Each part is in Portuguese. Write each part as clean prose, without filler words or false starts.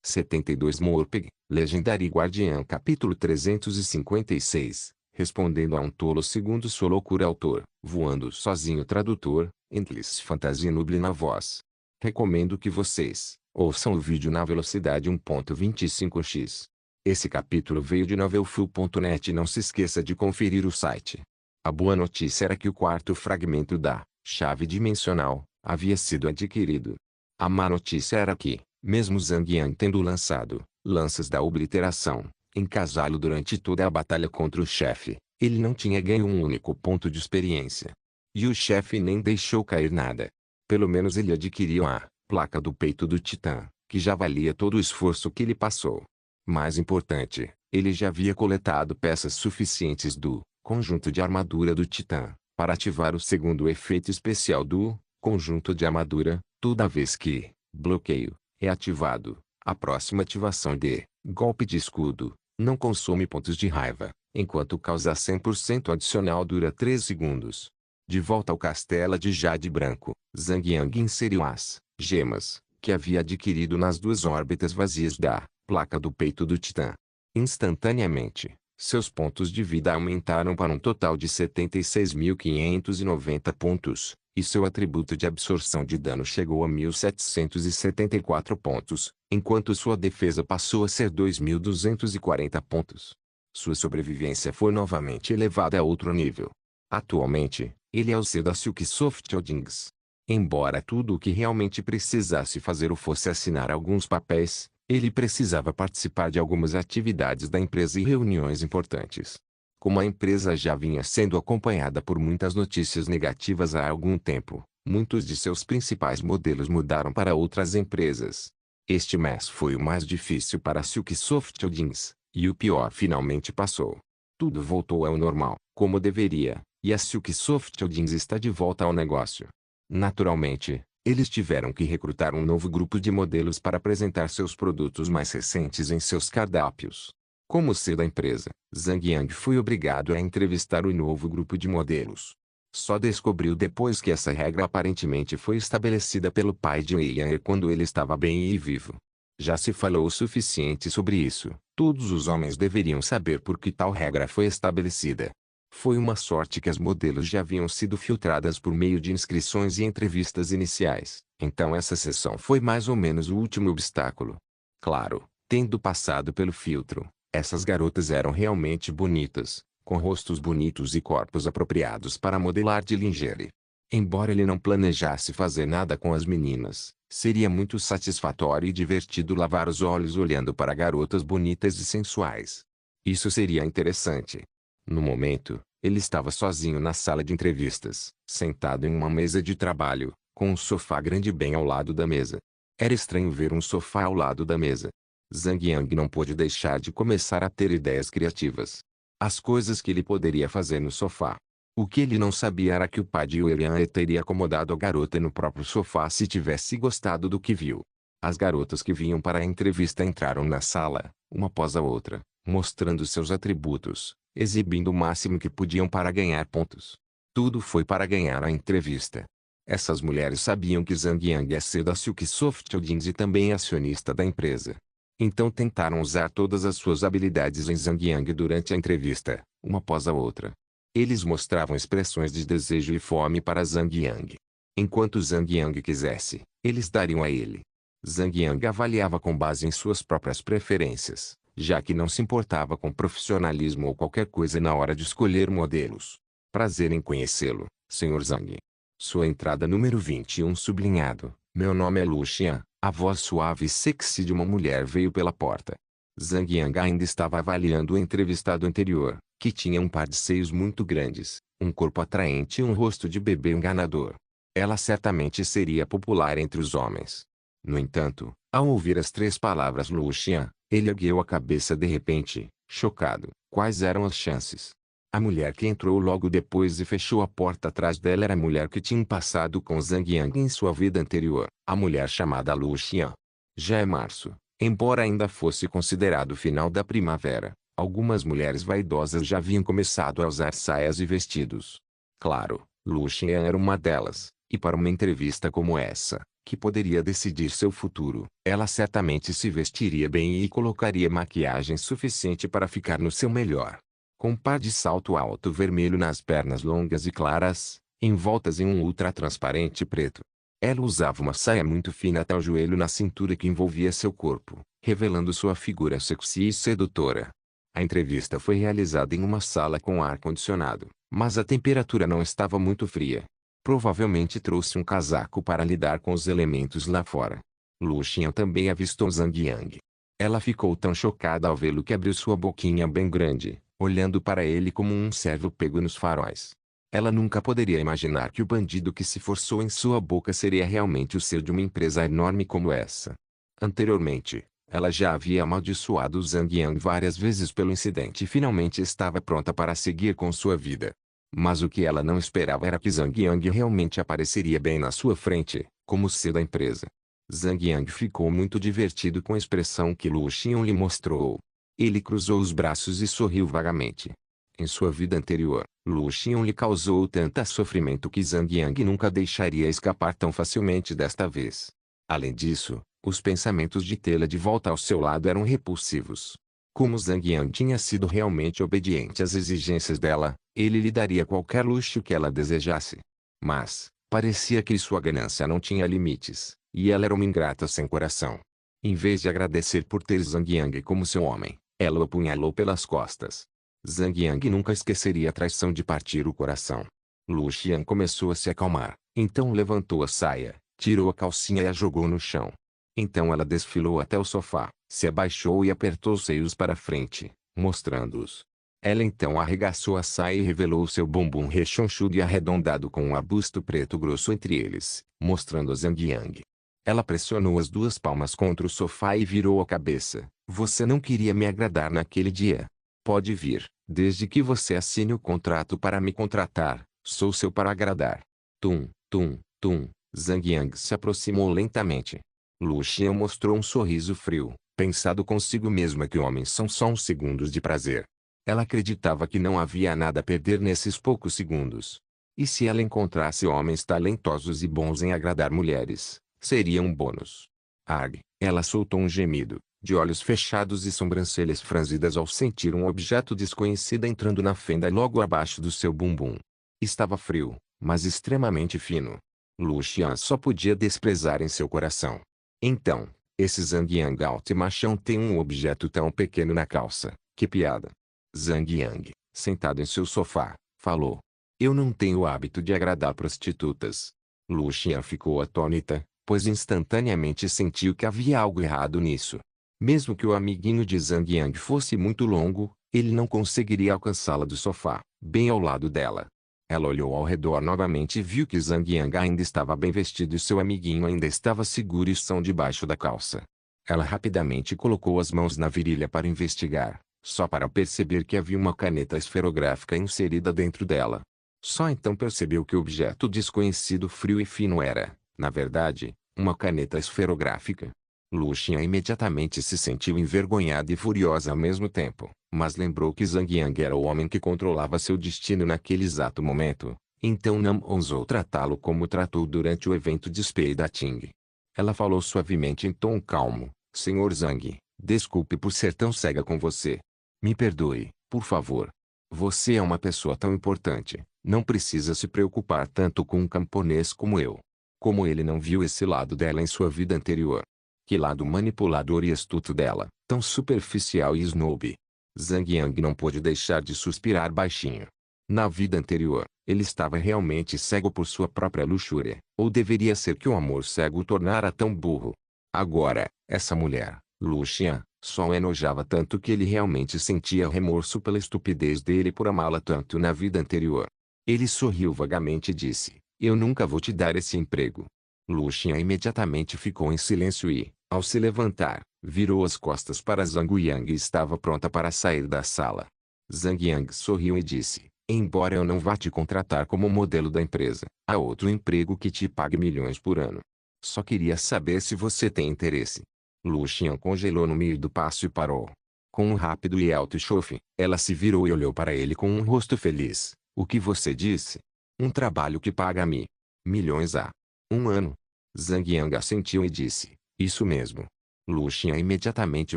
72 Morpeg, Legendary Guardian capítulo 356, respondendo a um tolo segundo sua loucura autor, voando sozinho tradutor, Endless Fantasy Nuble na voz. Recomendo que vocês ouçam o vídeo na velocidade 1.25x. Esse capítulo veio de novelfull.net e não se esqueça de conferir o site. A boa notícia era que o quarto fragmento da chave dimensional havia sido adquirido. A má notícia era que, mesmo Zhang Yang tendo lançado lanças da obliteração em casalo durante toda a batalha contra o chefe, ele não tinha ganho um único ponto de experiência. E o chefe nem deixou cair nada. Pelo menos ele adquiriu a placa do peito do Titã, que já valia todo o esforço que ele passou. Mais importante, ele já havia coletado peças suficientes do conjunto de armadura do Titã para ativar o segundo efeito especial do conjunto de armadura, toda vez que bloqueio é ativado. A próxima ativação de golpe de escudo não consome pontos de raiva, enquanto causa 100% adicional dura 3 segundos. De volta ao castelo de Jade Branco, Zhang Yang inseriu as gemas que havia adquirido nas duas órbitas vazias da placa do peito do Titã. Instantaneamente, seus pontos de vida aumentaram para um total de 76.590 pontos, e seu atributo de absorção de dano chegou a 1.774 pontos, enquanto sua defesa passou a ser 2.240 pontos. Sua sobrevivência foi novamente elevada a outro nível. Atualmente, ele é o CEO da Silksoft Holdings. Embora tudo o que realmente precisasse fazer fosse assinar alguns papéis, ele precisava participar de algumas atividades da empresa e reuniões importantes. Como a empresa já vinha sendo acompanhada por muitas notícias negativas há algum tempo, muitos de seus principais modelos mudaram para outras empresas. Este mês foi o mais difícil para a Silksoft Holdings, e o pior finalmente passou. Tudo voltou ao normal, como deveria, e a Silksoft Holdings está de volta ao negócio. Naturalmente, eles tiveram que recrutar um novo grupo de modelos para apresentar seus produtos mais recentes em seus cardápios. Como CEO da empresa, Zhang Yang foi obrigado a entrevistar o novo grupo de modelos. Só descobriu depois que essa regra aparentemente foi estabelecida pelo pai de Wei Yang quando ele estava bem e vivo. Já se falou o suficiente sobre isso, todos os homens deveriam saber por que tal regra foi estabelecida. Foi uma sorte que as modelos já haviam sido filtradas por meio de inscrições e entrevistas iniciais, então essa sessão foi mais ou menos o último obstáculo. Claro, tendo passado pelo filtro, essas garotas eram realmente bonitas, com rostos bonitos e corpos apropriados para modelar de lingerie. Embora ele não planejasse fazer nada com as meninas, seria muito satisfatório e divertido lavar os olhos olhando para garotas bonitas e sensuais. Isso seria interessante. No momento, ele estava sozinho na sala de entrevistas, sentado em uma mesa de trabalho, com um sofá grande bem ao lado da mesa. Era estranho ver um sofá ao lado da mesa. Zhang Yang não pôde deixar de começar a ter ideias criativas. As coisas que ele poderia fazer no sofá. O que ele não sabia era que o pai de Wei Yan teria acomodado a garota no próprio sofá se tivesse gostado do que viu. As garotas que vinham para a entrevista entraram na sala, uma após a outra, mostrando seus atributos, exibindo o máximo que podiam para ganhar pontos. Tudo foi para ganhar a entrevista. Essas mulheres sabiam que Zhang Yang é CEO da Silksoft Holdings e também acionista da empresa. Então tentaram usar todas as suas habilidades em Zhang Yang durante a entrevista, uma após a outra. Eles mostravam expressões de desejo e fome para Zhang Yang. Enquanto Zhang Yang quisesse, eles dariam a ele. Zhang Yang avaliava com base em suas próprias preferências, já que não se importava com profissionalismo ou qualquer coisa na hora de escolher modelos. Prazer em conhecê-lo, Sr. Zhang. Sua entrada número 21 sublinhado. Meu nome é Lu Xian. A voz suave e sexy de uma mulher veio pela porta. Zhang Yang ainda estava avaliando o entrevistado anterior, que tinha um par de seios muito grandes, um corpo atraente e um rosto de bebê enganador. Ela certamente seria popular entre os homens. No entanto, ao ouvir as 3 palavras Lu Xian, ele ergueu a cabeça de repente, chocado. Quais eram as chances? A mulher que entrou logo depois e fechou a porta atrás dela era a mulher que tinha passado com Zhang Yang em sua vida anterior, a mulher chamada Lu Xian. Já é março, embora ainda fosse considerado o final da primavera, algumas mulheres vaidosas já haviam começado a usar saias e vestidos. Claro, Lu Xian era uma delas, e para uma entrevista como essa, que poderia decidir seu futuro. Ela certamente se vestiria bem e colocaria maquiagem suficiente para ficar no seu melhor. Com um par de salto alto vermelho nas pernas longas e claras, envoltas em um ultra transparente preto. Ela usava uma saia muito fina até o joelho na cintura que envolvia seu corpo, revelando sua figura sexy e sedutora. A entrevista foi realizada em uma sala com ar-condicionado, mas a temperatura não estava muito fria. Provavelmente trouxe um casaco para lidar com os elementos lá fora. Lu Xian também avistou Zhang Yang. Ela ficou tão chocada ao vê-lo que abriu sua boquinha bem grande, olhando para ele como um cervo pego nos faróis. Ela nunca poderia imaginar que o bandido que se forçou em sua boca seria realmente o ser de uma empresa enorme como essa. Anteriormente, ela já havia amaldiçoado Zhang Yang várias vezes pelo incidente e finalmente estava pronta para seguir com sua vida. Mas o que ela não esperava era que Zhang Yang realmente apareceria bem na sua frente, como ser da empresa. Zhang Yang ficou muito divertido com a expressão que Lu Xian lhe mostrou. Ele cruzou os braços e sorriu vagamente. Em sua vida anterior, Lu Xian lhe causou tanto sofrimento que Zhang Yang nunca deixaria escapar tão facilmente desta vez. Além disso, os pensamentos de tê-la de volta ao seu lado eram repulsivos. Como Zhang Yang tinha sido realmente obediente às exigências dela, ele lhe daria qualquer luxo que ela desejasse. Mas, parecia que sua ganância não tinha limites, e ela era uma ingrata sem coração. Em vez de agradecer por ter Zhang Yang como seu homem, ela o apunhalou pelas costas. Zhang Yang nunca esqueceria a traição de partir o coração. Lu Xian começou a se acalmar, então levantou a saia, tirou a calcinha e a jogou no chão. Então ela desfilou até o sofá, se abaixou e apertou os seios para frente, mostrando-os. Ela então arregaçou a saia e revelou seu bumbum rechonchudo e arredondado com um arbusto preto grosso entre eles, mostrando a Zhang Yang. Ela pressionou as duas palmas contra o sofá e virou a cabeça. Você não queria me agradar naquele dia. Pode vir, desde que você assine o contrato para me contratar, sou seu para agradar. Tum, tum, tum, Zhang Yang se aproximou lentamente. Lu Xian mostrou um sorriso frio, pensado consigo mesma que homens são só uns segundos de prazer. Ela acreditava que não havia nada a perder nesses poucos segundos. E se ela encontrasse homens talentosos e bons em agradar mulheres, seria um bônus. Arg, ela soltou um gemido, de olhos fechados e sobrancelhas franzidas ao sentir um objeto desconhecido entrando na fenda logo abaixo do seu bumbum. Estava frio, mas extremamente fino. Lu Xian só podia desprezar em seu coração. Então, esse Zhang Yang alto e machão tem um objeto tão pequeno na calça, que piada. Zhang Yang, sentado em seu sofá, falou. Eu não tenho o hábito de agradar prostitutas. Lu Xian ficou atônita, pois instantaneamente sentiu que havia algo errado nisso. Mesmo que o amiguinho de Zhang Yang fosse muito longo, ele não conseguiria alcançá-la do sofá, bem ao lado dela. Ela olhou ao redor novamente e viu que Zhang Yang ainda estava bem vestido e seu amiguinho ainda estava seguro e são debaixo da calça. Ela rapidamente colocou as mãos na virilha para investigar, só para perceber que havia uma caneta esferográfica inserida dentro dela. Só então percebeu que o objeto desconhecido frio e fino era, na verdade, uma caneta esferográfica. Lu Xian imediatamente se sentiu envergonhada e furiosa ao mesmo tempo, mas lembrou que Zhang Yang era o homem que controlava seu destino naquele exato momento, então não ousou tratá-lo como tratou durante o evento de Spei Dating. Ela falou suavemente em tom calmo, Senhor Zhang, desculpe por ser tão cega com você. Me perdoe, por favor. Você é uma pessoa tão importante, não precisa se preocupar tanto com um camponês como eu. Como ele não viu esse lado dela em sua vida anterior? Que lado manipulador e astuto dela, tão superficial e snob. Zhang Yang não pôde deixar de suspirar baixinho. Na vida anterior, ele estava realmente cego por sua própria luxúria, ou deveria ser que o amor cego o tornara tão burro. Agora, essa mulher, Lu Xian, só o enojava tanto que ele realmente sentia remorso pela estupidez dele por amá-la tanto na vida anterior. Ele sorriu vagamente e disse, eu nunca vou te dar esse emprego. Lu Xian imediatamente ficou em silêncio e, ao se levantar, virou as costas para Zhang Yang e estava pronta para sair da sala. Zhang Yang sorriu e disse, embora eu não vá te contratar como modelo da empresa, há outro emprego que te pague milhões por ano. Só queria saber se você tem interesse. Lu Xian congelou no meio do passo e parou. Com um rápido e alto chofe, ela se virou e olhou para ele com um rosto feliz. O que você disse? Um trabalho que paga-me milhões a um ano. Zhang Yang assentiu e disse, isso mesmo. Lu Xian imediatamente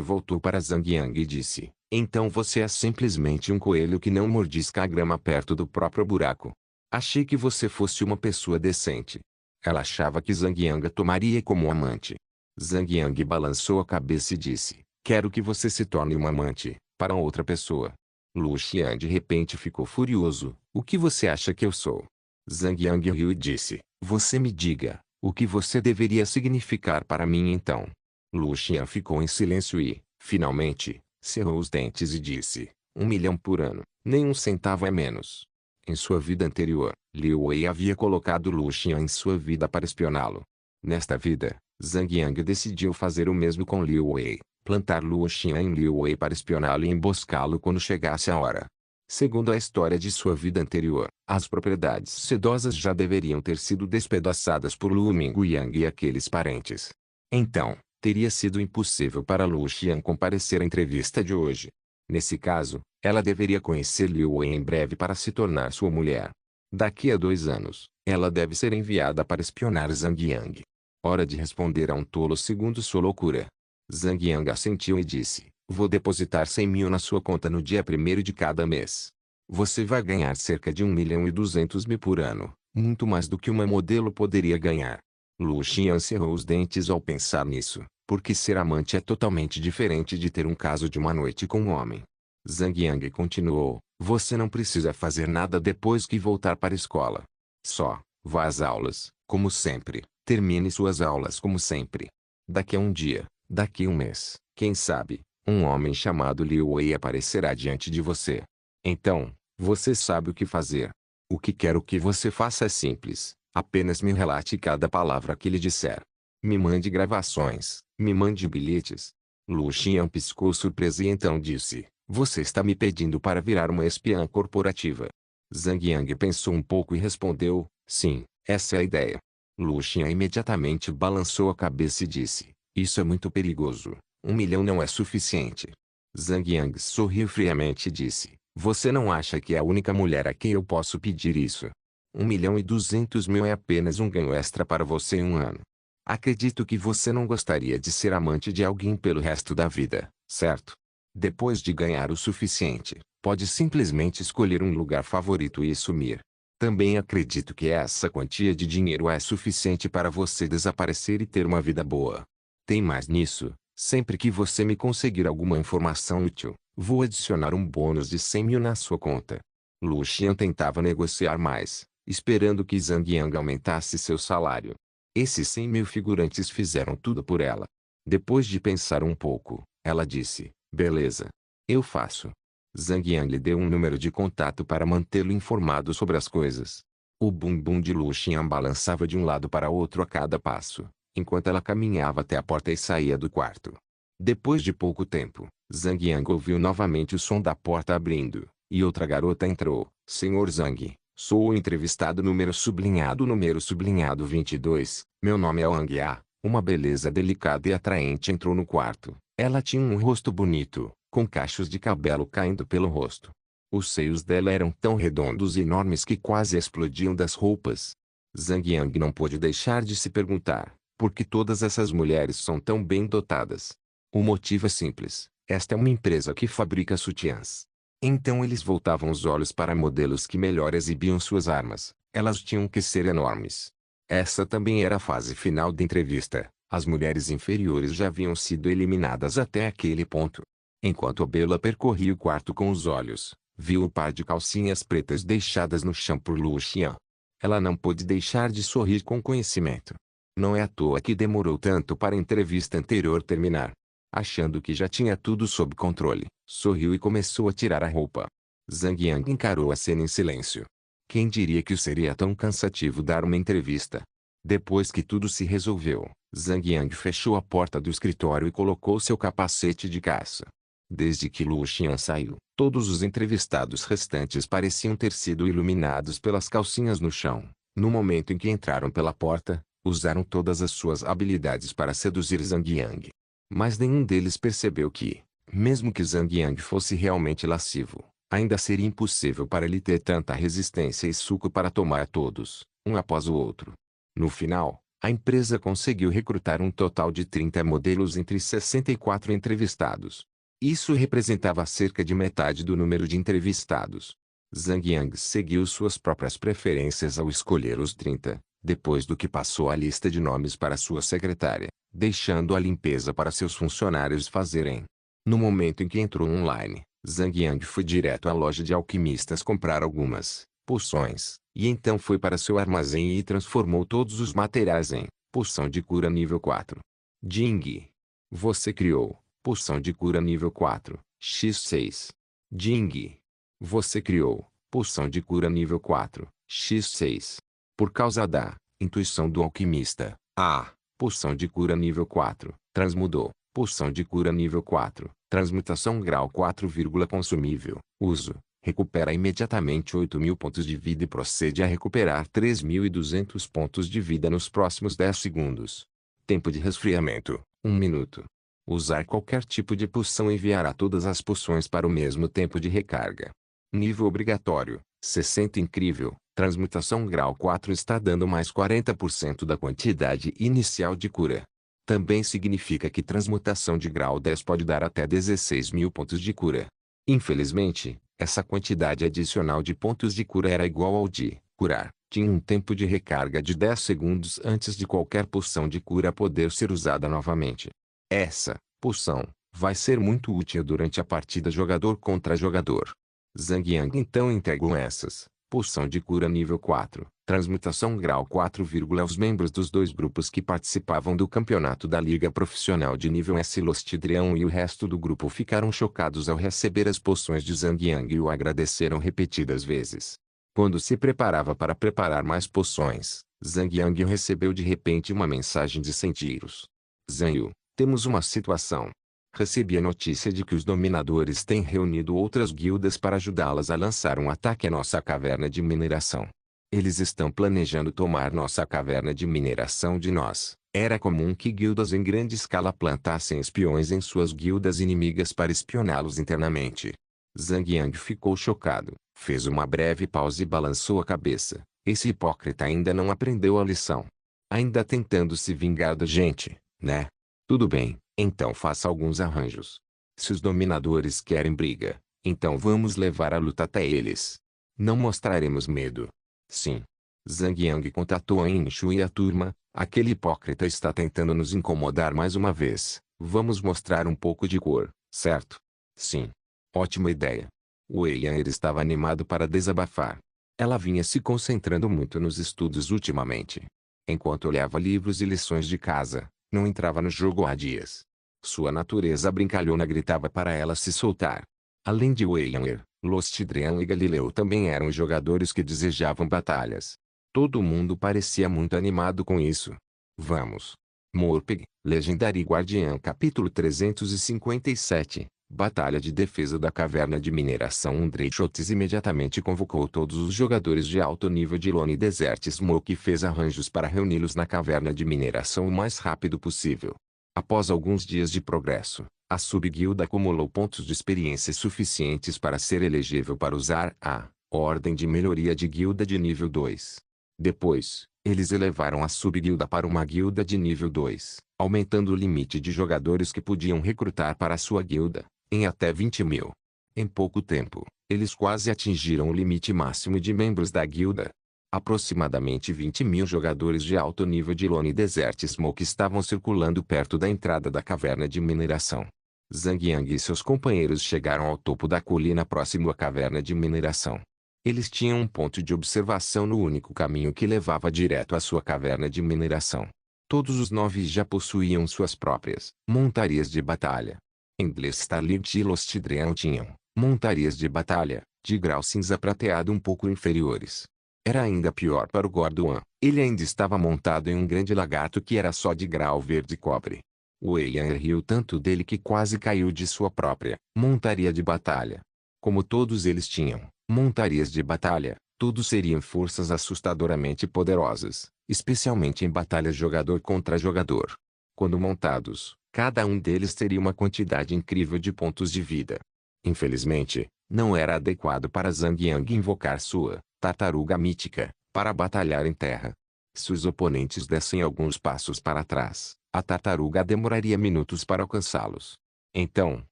voltou para Zhang Yang e disse, então você é simplesmente um coelho que não mordisca a grama perto do próprio buraco. Achei que você fosse uma pessoa decente. Ela achava que Zhang Yang a tomaria como amante. Zhang Yang balançou a cabeça e disse, quero que você se torne uma amante, para outra pessoa. Lu Xian de repente ficou furioso, o que você acha que eu sou? Zhang Yang riu e disse, você me diga, o que você deveria significar para mim então? Lu Xian ficou em silêncio e, finalmente, cerrou os dentes e disse, 1 milhão por ano, nem um centavo é menos. Em sua vida anterior, Liu Wei havia colocado Lu Xian em sua vida para espioná-lo. Nesta vida, Zhang Yang decidiu fazer o mesmo com Liu Wei, plantar Lu Xian em Liu Wei para espioná-lo e emboscá-lo quando chegasse a hora. Segundo a história de sua vida anterior, as propriedades sedosas já deveriam ter sido despedaçadas por Lu Mingyang e aqueles parentes. Então, teria sido impossível para Lu Xian comparecer à entrevista de hoje. Nesse caso, ela deveria conhecer Liu Wei em breve para se tornar sua mulher. Daqui a 2 anos, ela deve ser enviada para espionar Zhang Yang. Hora de responder a um tolo segundo sua loucura. Zhang Yang assentiu e disse, vou depositar 100 mil na sua conta no dia 1º de cada mês. Você vai ganhar cerca de 1.200.000 por ano, muito mais do que uma modelo poderia ganhar. Lu Xian cerrou os dentes ao pensar nisso, porque ser amante é totalmente diferente de ter um caso de uma noite com um homem. Zhang Yang continuou, você não precisa fazer nada depois que voltar para a escola. Só, vá às aulas, como sempre, termine suas aulas como sempre. Daqui a um dia, daqui a um mês, quem sabe, um homem chamado Liu Wei aparecerá diante de você. Então, você sabe o que fazer. O que quero que você faça é simples, apenas me relate cada palavra que lhe disser. Me mande gravações, me mande bilhetes. Lu Xian piscou surpresa e então disse, você está me pedindo para virar uma espiã corporativa. Zhang Yang pensou um pouco e respondeu, sim, essa é a ideia. Lu Xian imediatamente balançou a cabeça e disse, isso é muito perigoso, 1 milhão não é suficiente. Zhang Yang sorriu friamente e disse, você não acha que é a única mulher a quem eu posso pedir isso? 1.200.000 é apenas um ganho extra para você em um ano. Acredito que você não gostaria de ser amante de alguém pelo resto da vida, certo? Depois de ganhar o suficiente, pode simplesmente escolher um lugar favorito e sumir. Também acredito que essa quantia de dinheiro é suficiente para você desaparecer e ter uma vida boa. Tem mais nisso, sempre que você me conseguir alguma informação útil, vou adicionar um bônus de 100 mil na sua conta. Lu Xian tentava negociar mais, esperando que Zhang Yang aumentasse seu salário. Esses 100 mil figurantes fizeram tudo por ela. Depois de pensar um pouco, ela disse, beleza. Eu faço. Zhang Yang lhe deu um número de contato para mantê-lo informado sobre as coisas. O bumbum de Lu Xian balançava de um lado para outro a cada passo, enquanto ela caminhava até a porta e saía do quarto. Depois de pouco tempo, Zhang Yang ouviu novamente o som da porta abrindo, e outra garota entrou. Senhor Zhang, sou o entrevistado número sublinhado 22. Meu nome é Wang Ya. Uma beleza delicada e atraente entrou no quarto. Ela tinha um rosto bonito, com cachos de cabelo caindo pelo rosto. Os seios dela eram tão redondos e enormes que quase explodiam das roupas. Zhang Yang não pôde deixar de se perguntar, por que todas essas mulheres são tão bem dotadas? O motivo é simples, esta é uma empresa que fabrica sutiãs. Então eles voltavam os olhos para modelos que melhor exibiam suas armas, elas tinham que ser enormes. Essa também era a fase final da entrevista, as mulheres inferiores já haviam sido eliminadas até aquele ponto. Enquanto Bella percorria o quarto com os olhos, viu o par de calcinhas pretas deixadas no chão por Lu Xian. Ela não pôde deixar de sorrir com conhecimento. Não é à toa que demorou tanto para a entrevista anterior terminar. Achando que já tinha tudo sob controle, sorriu e começou a tirar a roupa. Zhang Yang encarou a cena em silêncio. Quem diria que seria tão cansativo dar uma entrevista? Depois que tudo se resolveu, Zhang Yang fechou a porta do escritório e colocou seu capacete de caça. Desde que Lu Xian saiu, todos os entrevistados restantes pareciam ter sido iluminados pelas calcinhas no chão. No momento em que entraram pela porta, usaram todas as suas habilidades para seduzir Zhang Yang. Mas nenhum deles percebeu que, mesmo que Zhang Yang fosse realmente lascivo, ainda seria impossível para ele ter tanta resistência e suco para tomar todos, um após o outro. No final, A empresa conseguiu recrutar um total de 30 modelos entre 64 entrevistados. Isso representava cerca de metade do número de entrevistados. Zhang Yang seguiu suas próprias preferências ao escolher os 30, depois do que passou a lista de nomes para sua secretária, deixando a limpeza para seus funcionários fazerem. No momento em que entrou online, Zhang Yang foi direto à loja de alquimistas comprar algumas poções, e então foi para seu armazém e transformou todos os materiais em poção de cura nível 4. Jing. Você criou poção de cura nível 4, x6. Jing. Você criou poção de cura nível 4, x6. Por causa da intuição do alquimista, a poção de cura nível 4, transmudou. Poção de cura nível 4, transmutação grau 4, consumível, uso. Recupera imediatamente 8.000 pontos de vida e procede a recuperar 3.200 pontos de vida nos próximos 10 segundos. Tempo de resfriamento, 1 minuto. Usar qualquer tipo de poção enviará todas as poções para o mesmo tempo de recarga. Nível obrigatório, 60 incrível. Transmutação grau 4 está dando mais 40% da quantidade inicial de cura. Também significa que transmutação de grau 10 pode dar até 16.000 pontos de cura. Infelizmente, essa quantidade adicional de pontos de cura era igual ao de curar. Tinha um tempo de recarga de 10 segundos antes de qualquer poção de cura poder ser usada novamente. Essa poção vai ser muito útil durante a partida jogador contra jogador. Zhang Yang então entregou essas poção de cura nível 4, transmutação grau 4, aos membros dos dois grupos que participavam do campeonato da Liga Profissional de nível S. Lostidrian e o resto do grupo ficaram chocados ao receber as poções de Zhang Yang e o agradeceram repetidas vezes. Quando se preparava para preparar mais poções, Zhang Yang recebeu de repente uma mensagem de Sentiros. Zhang Yu, temos uma situação. Recebi a notícia de que os dominadores têm reunido outras guildas para ajudá-las a lançar um ataque à nossa caverna de mineração. Eles estão planejando tomar nossa caverna de mineração de nós. Era comum que guildas em grande escala plantassem espiões em suas guildas inimigas para espioná-los internamente. Zhang Yang ficou chocado, fez uma breve pausa e balançou a cabeça. Esse hipócrita ainda não aprendeu a lição. Ainda tentando se vingar da gente, né? Tudo bem. Então faça alguns arranjos. Se os dominadores querem briga, então vamos levar a luta até eles. Não mostraremos medo. Sim. Zhang Yang contatou a Inshu e a turma. Aquele hipócrita está tentando nos incomodar mais uma vez. Vamos mostrar um pouco de cor, certo? Sim. Ótima ideia. Wei Yan estava animado para desabafar. Ela vinha se concentrando muito nos estudos ultimamente. Enquanto olhava livros e lições de casa, não entrava no jogo há dias. Sua natureza brincalhona gritava para ela se soltar. Além de Wei Yan, Lostidrian e Galileu também eram jogadores que desejavam batalhas. Todo mundo parecia muito animado com isso. Vamos. Morpeg, Legendary Guardian capítulo 357, Batalha de defesa da caverna de mineração. Dreychotes imediatamente convocou todos os jogadores de alto nível de Lone Desert Smoke e fez arranjos para reuni-los na caverna de mineração o mais rápido possível. Após alguns dias de progresso, a subguilda acumulou pontos de experiência suficientes para ser elegível para usar a Ordem de Melhoria de Guilda de nível 2. Depois, eles elevaram a subguilda para uma guilda de nível 2, aumentando o limite de jogadores que podiam recrutar para sua guilda, em até 20.000. Em pouco tempo, eles quase atingiram o limite máximo de membros da guilda. Aproximadamente 20.000 jogadores de alto nível de Lone Desert Smoke estavam circulando perto da entrada da caverna de mineração. Zhang Yang e seus companheiros chegaram ao topo da colina próximo à caverna de mineração. Eles tinham um ponto de observação no único caminho que levava direto à sua caverna de mineração. Todos os 9 já possuíam suas próprias montarias de batalha. Endless Starlight e Lostidrian tinham montarias de batalha, de grau cinza prateado um pouco inferiores. Era ainda pior para o Gorduan. Ele ainda estava montado em um grande lagarto que era só de grau verde cobre. Wei Yan riu tanto dele que quase caiu de sua própria montaria de batalha. Como todos eles tinham montarias de batalha, todos seriam forças assustadoramente poderosas, especialmente em batalhas jogador contra jogador. Quando montados, cada um deles teria uma quantidade incrível de pontos de vida. Infelizmente, não era adequado para Zhang Yang invocar sua tartaruga mítica para batalhar em terra. Se os oponentes dessem alguns passos para trás, a tartaruga demoraria minutos para alcançá-los. Então,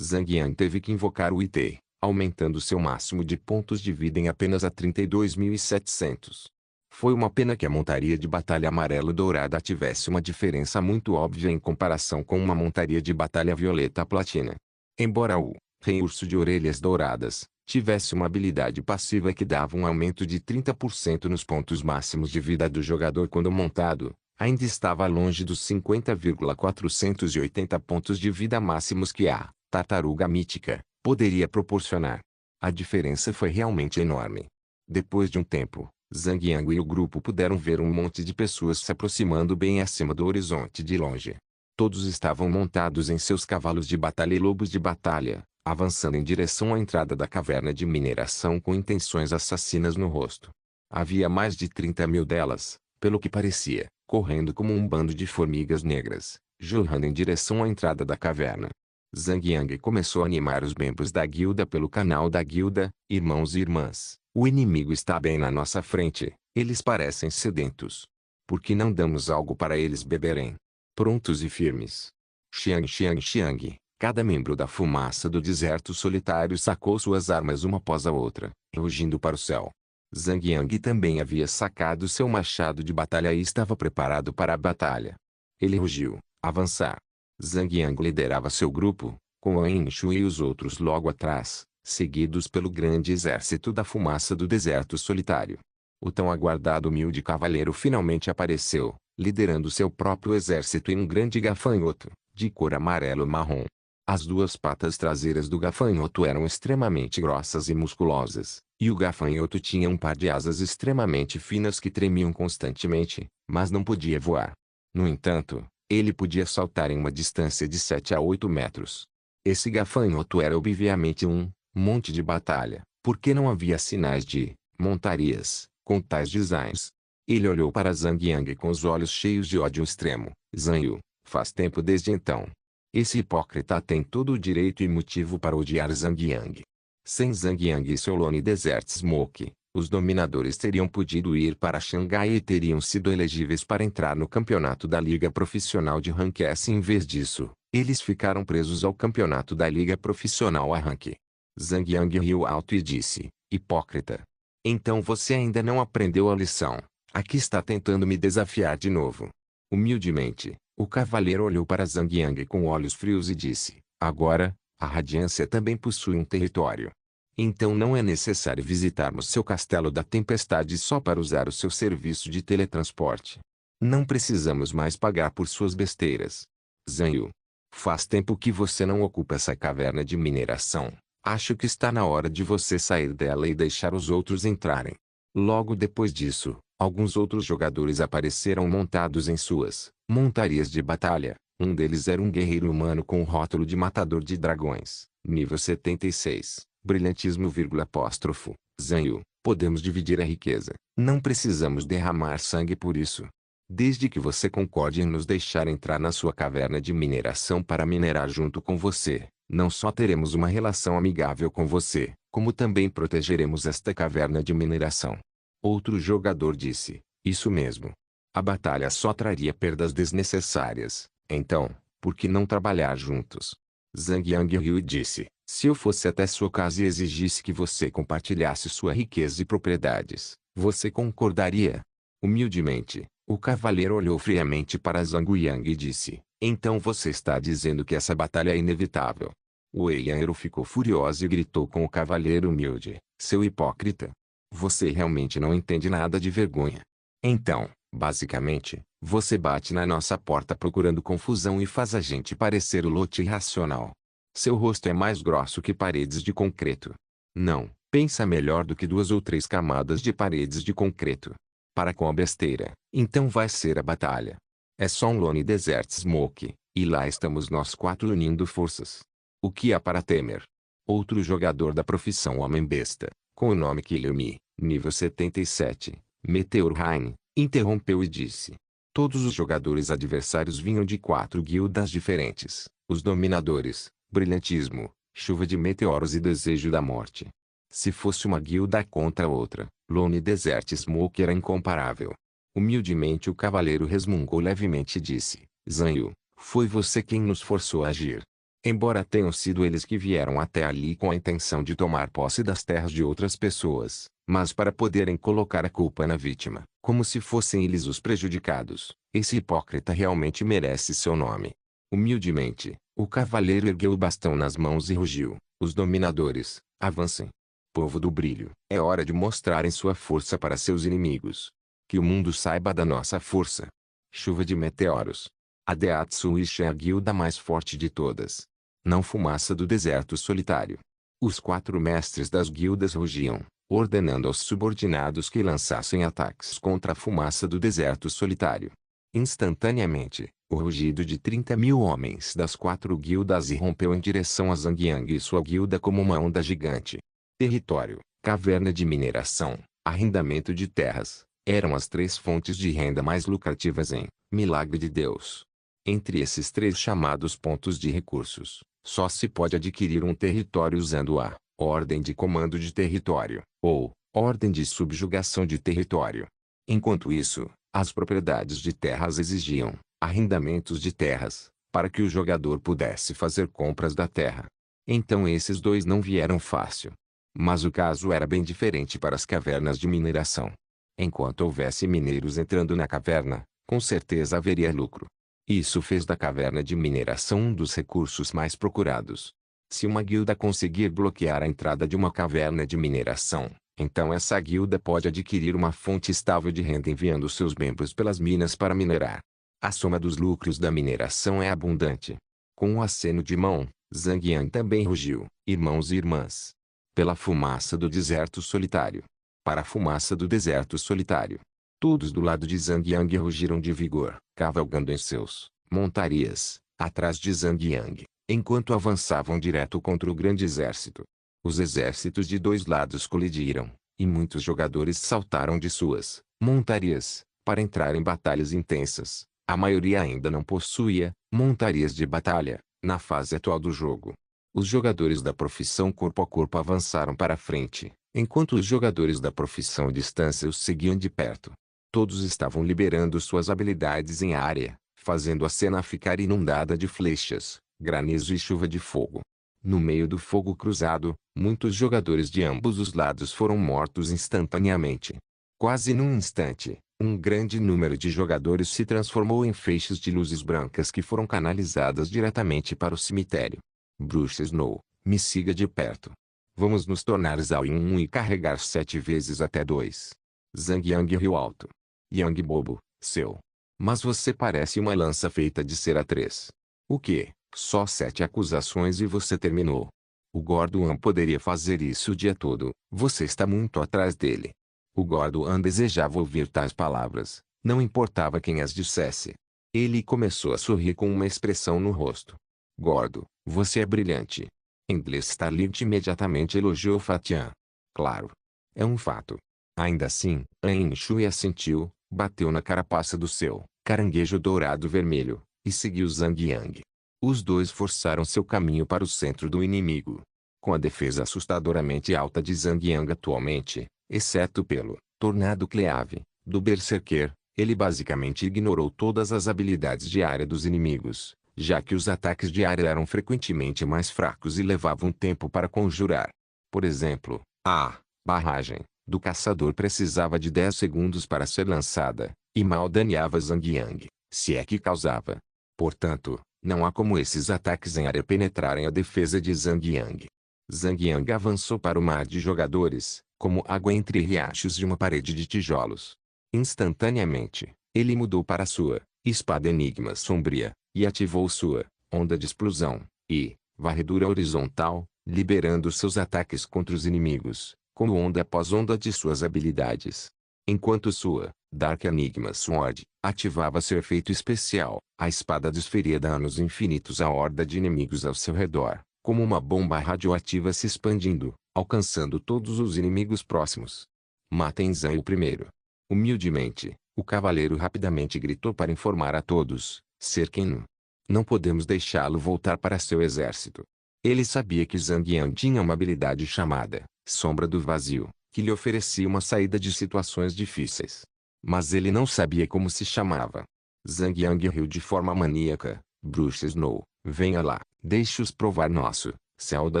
Zhang Yang teve que invocar o IT, aumentando seu máximo de pontos de vida em apenas a 32.700. Foi uma pena que a montaria de batalha amarelo-dourada tivesse uma diferença muito óbvia em comparação com uma montaria de batalha violeta-platina. Embora o Rei Urso de Orelhas Douradas tivesse uma habilidade passiva que dava um aumento de 30% nos pontos máximos de vida do jogador quando montado, ainda estava longe dos 50,480 pontos de vida máximos que a tartaruga mítica poderia proporcionar. A diferença foi realmente enorme. Depois de um tempo, Zhang Yang e o grupo puderam ver um monte de pessoas se aproximando bem acima do horizonte de longe. Todos estavam montados em seus cavalos de batalha e lobos de batalha, avançando em direção à entrada da caverna de mineração com intenções assassinas no rosto. Havia mais de 30.000 delas, pelo que parecia, correndo como um bando de formigas negras, jorrando em direção à entrada da caverna. Zhang Yang começou a animar os membros da guilda pelo canal da guilda: irmãos e irmãs, o inimigo está bem na nossa frente, eles parecem sedentos. Por que não damos algo para eles beberem? Prontos e firmes. Xiang Xiang Xiang, cada membro da fumaça do deserto solitário sacou suas armas uma após a outra, rugindo para o céu. Zhang Yang também havia sacado seu machado de batalha e estava preparado para a batalha. Ele rugiu: avançar. Zhang Yang liderava seu grupo, com Wen Shui e os outros logo atrás, seguidos pelo grande exército da fumaça do deserto solitário. O tão aguardado humilde cavaleiro finalmente apareceu, liderando seu próprio exército em um grande gafanhoto, de cor amarelo-marrom. As duas patas traseiras do gafanhoto eram extremamente grossas e musculosas, e o gafanhoto tinha um par de asas extremamente finas que tremiam constantemente, mas não podia voar. No entanto, ele podia saltar em uma distância de 7 a 8 metros. Esse gafanhoto era obviamente um monte de batalha, porque não havia sinais de montarias com tais designs. Ele olhou para Zhang Yang com os olhos cheios de ódio extremo. Zhang Yu, faz tempo desde então. Esse hipócrita tem todo o direito e motivo para odiar Zhang Yang. Sem Zhang Yang e seu Lone Desert Smoke, os dominadores teriam podido ir para Xangai e teriam sido elegíveis para entrar no campeonato da Liga Profissional de Rank S. Em vez disso, eles ficaram presos ao campeonato da Liga Profissional a Rank. Zhang Yang riu alto e disse: hipócrita. Então você ainda não aprendeu a lição. Aqui está tentando me desafiar de novo. Humildemente, o cavaleiro olhou para Zhang Yang com olhos frios e disse: agora, a Radiância também possui um território. Então não é necessário visitarmos seu castelo da tempestade só para usar o seu serviço de teletransporte. Não precisamos mais pagar por suas besteiras. Zhang Yu, faz tempo que você não ocupa essa caverna de mineração. Acho que está na hora de você sair dela e deixar os outros entrarem. Logo depois disso, alguns outros jogadores apareceram montados em suas montarias de batalha. Um deles era um guerreiro humano com o rótulo de matador de dragões, nível 76. Brilhantismo, apóstrofo. Zhang Yu, podemos dividir a riqueza. Não precisamos derramar sangue por isso. Desde que você concorde em nos deixar entrar na sua caverna de mineração para minerar junto com você, não só teremos uma relação amigável com você, como também protegeremos esta caverna de mineração. Outro jogador disse: isso mesmo. A batalha só traria perdas desnecessárias. Então, por que não trabalhar juntos? Zhang Yang riu e disse: se eu fosse até sua casa e exigisse que você compartilhasse sua riqueza e propriedades, você concordaria? Humildemente, o cavaleiro olhou friamente para Zhang Yang e disse: então você está dizendo que essa batalha é inevitável. O Eianero ficou furioso e gritou com o cavaleiro humilde: seu hipócrita! Você realmente não entende nada de vergonha. Então, basicamente, você bate na nossa porta procurando confusão e faz a gente parecer o lote irracional. Seu rosto é mais grosso que paredes de concreto. Não, pensa melhor do que 2 ou 3 camadas de paredes de concreto. Para com a besteira, então vai ser a batalha. É só um Lone Desert Smoke, e lá estamos nós 4 unindo forças. O que há para temer? Outro jogador da profissão Homem-Besta, com o nome Killer Me, nível 77, Meteor Rain, interrompeu e disse. Todos os jogadores adversários vinham de 4 guildas diferentes: os dominadores, brilhantismo, chuva de meteoros e desejo da morte. Se fosse uma guilda contra outra, Lone Desert Smoke era incomparável. Humildemente o cavaleiro resmungou levemente e disse: Zhang Yu, foi você quem nos forçou a agir. Embora tenham sido eles que vieram até ali com a intenção de tomar posse das terras de outras pessoas, mas para poderem colocar a culpa na vítima, como se fossem eles os prejudicados, esse hipócrita realmente merece seu nome. Humildemente, o cavaleiro ergueu o bastão nas mãos e rugiu: os dominadores, avancem. Povo do brilho, é hora de mostrarem sua força para seus inimigos. Que o mundo saiba da nossa força. Chuva de meteoros. A Deatsuishi é a guilda mais forte de todas. Não fumaça do deserto solitário. Os 4 mestres das guildas rugiam, ordenando aos subordinados que lançassem ataques contra a fumaça do deserto solitário. Instantaneamente, o rugido de 30.000 homens das 4 guildas irrompeu em direção a Zhang Yang e sua guilda como uma onda gigante. Território, caverna de mineração, arrendamento de terras, eram as 3 fontes de renda mais lucrativas em Milagre de Deus. Entre esses 3 chamados pontos de recursos, só se pode adquirir um território usando a Ordem de Comando de Território, ou Ordem de Subjugação de Território. Enquanto isso, as propriedades de terras exigiam arrendamentos de terras, para que o jogador pudesse fazer compras da terra. Então esses 2 não vieram fácil. Mas o caso era bem diferente para as cavernas de mineração. Enquanto houvesse mineiros entrando na caverna, com certeza haveria lucro. Isso fez da caverna de mineração um dos recursos mais procurados. Se uma guilda conseguir bloquear a entrada de uma caverna de mineração, então essa guilda pode adquirir uma fonte estável de renda enviando seus membros pelas minas para minerar. A soma dos lucros da mineração é abundante. Com um aceno de mão, Zhang Yang também rugiu: irmãos e irmãs. Pela fumaça do deserto solitário. Para a fumaça do deserto solitário. Todos do lado de Zhang Yang rugiram de vigor, cavalgando em seus montarias, atrás de Zhang Yang, enquanto avançavam direto contra o grande exército. Os exércitos de 2 lados colidiram, e muitos jogadores saltaram de suas montarias, para entrar em batalhas intensas. A maioria ainda não possuía montarias de batalha, na fase atual do jogo. Os jogadores da profissão corpo a corpo avançaram para a frente, enquanto os jogadores da profissão distância os seguiam de perto. Todos estavam liberando suas habilidades em área, fazendo a cena ficar inundada de flechas, granizo e chuva de fogo. No meio do fogo cruzado, muitos jogadores de ambos os lados foram mortos instantaneamente. Quase num instante, um grande número de jogadores se transformou em feixes de luzes brancas que foram canalizadas diretamente para o cemitério. Bruxa Snow, me siga de perto. Vamos nos tornar Zhao Yun e carregar 7 vezes até 2. Zhang Yang riu alto. Yang bobo, seu. Mas você parece uma lança feita de cera 3. O quê? Só 7 acusações e você terminou. O Gordoan poderia fazer isso o dia todo, você está muito atrás dele. O Gordoan desejava ouvir tais palavras, não importava quem as dissesse. Ele começou a sorrir com uma expressão no rosto. Gordo, você é brilhante. Inglês Starlit imediatamente elogiou Fatian. Claro. É um fato. Ainda assim, An Shui assentiu, bateu na carapaça do seu caranguejo dourado vermelho, e seguiu Zhang Yang. Os 2 forçaram seu caminho para o centro do inimigo. Com a defesa assustadoramente alta de Zhang Yang atualmente, exceto pelo Tornado Cleave, do Berserker, ele basicamente ignorou todas as habilidades de área dos inimigos, já que os ataques de área eram frequentemente mais fracos e levavam tempo para conjurar. Por exemplo, a barragem do caçador precisava de 10 segundos para ser lançada, e mal daneava Zhang Yang, se é que causava. Portanto, não há como esses ataques em área penetrarem a defesa de Zhang Yang. Zhang Yang avançou para o mar de jogadores, como água entre riachos de uma parede de tijolos. Instantaneamente, ele mudou para sua espada enigma sombria, e ativou sua onda de explosão, e varredura horizontal, liberando seus ataques contra os inimigos, como onda após onda de suas habilidades. Enquanto sua Dark Enigma Sword ativava seu efeito especial, a espada desferia danos infinitos à horda de inimigos ao seu redor, como uma bomba radioativa se expandindo, alcançando todos os inimigos próximos. Matem Zhang o primeiro. Humildemente, o cavaleiro rapidamente gritou para informar a todos: cerquem-no. Não podemos deixá-lo voltar para seu exército. Ele sabia que Zhang Yang tinha uma habilidade chamada Sombra do Vazio, que lhe oferecia uma saída de situações difíceis. Mas ele não sabia como se chamava. Zhang Yang riu de forma maníaca. Bruxa Snow, venha lá, deixe-os provar nosso céu da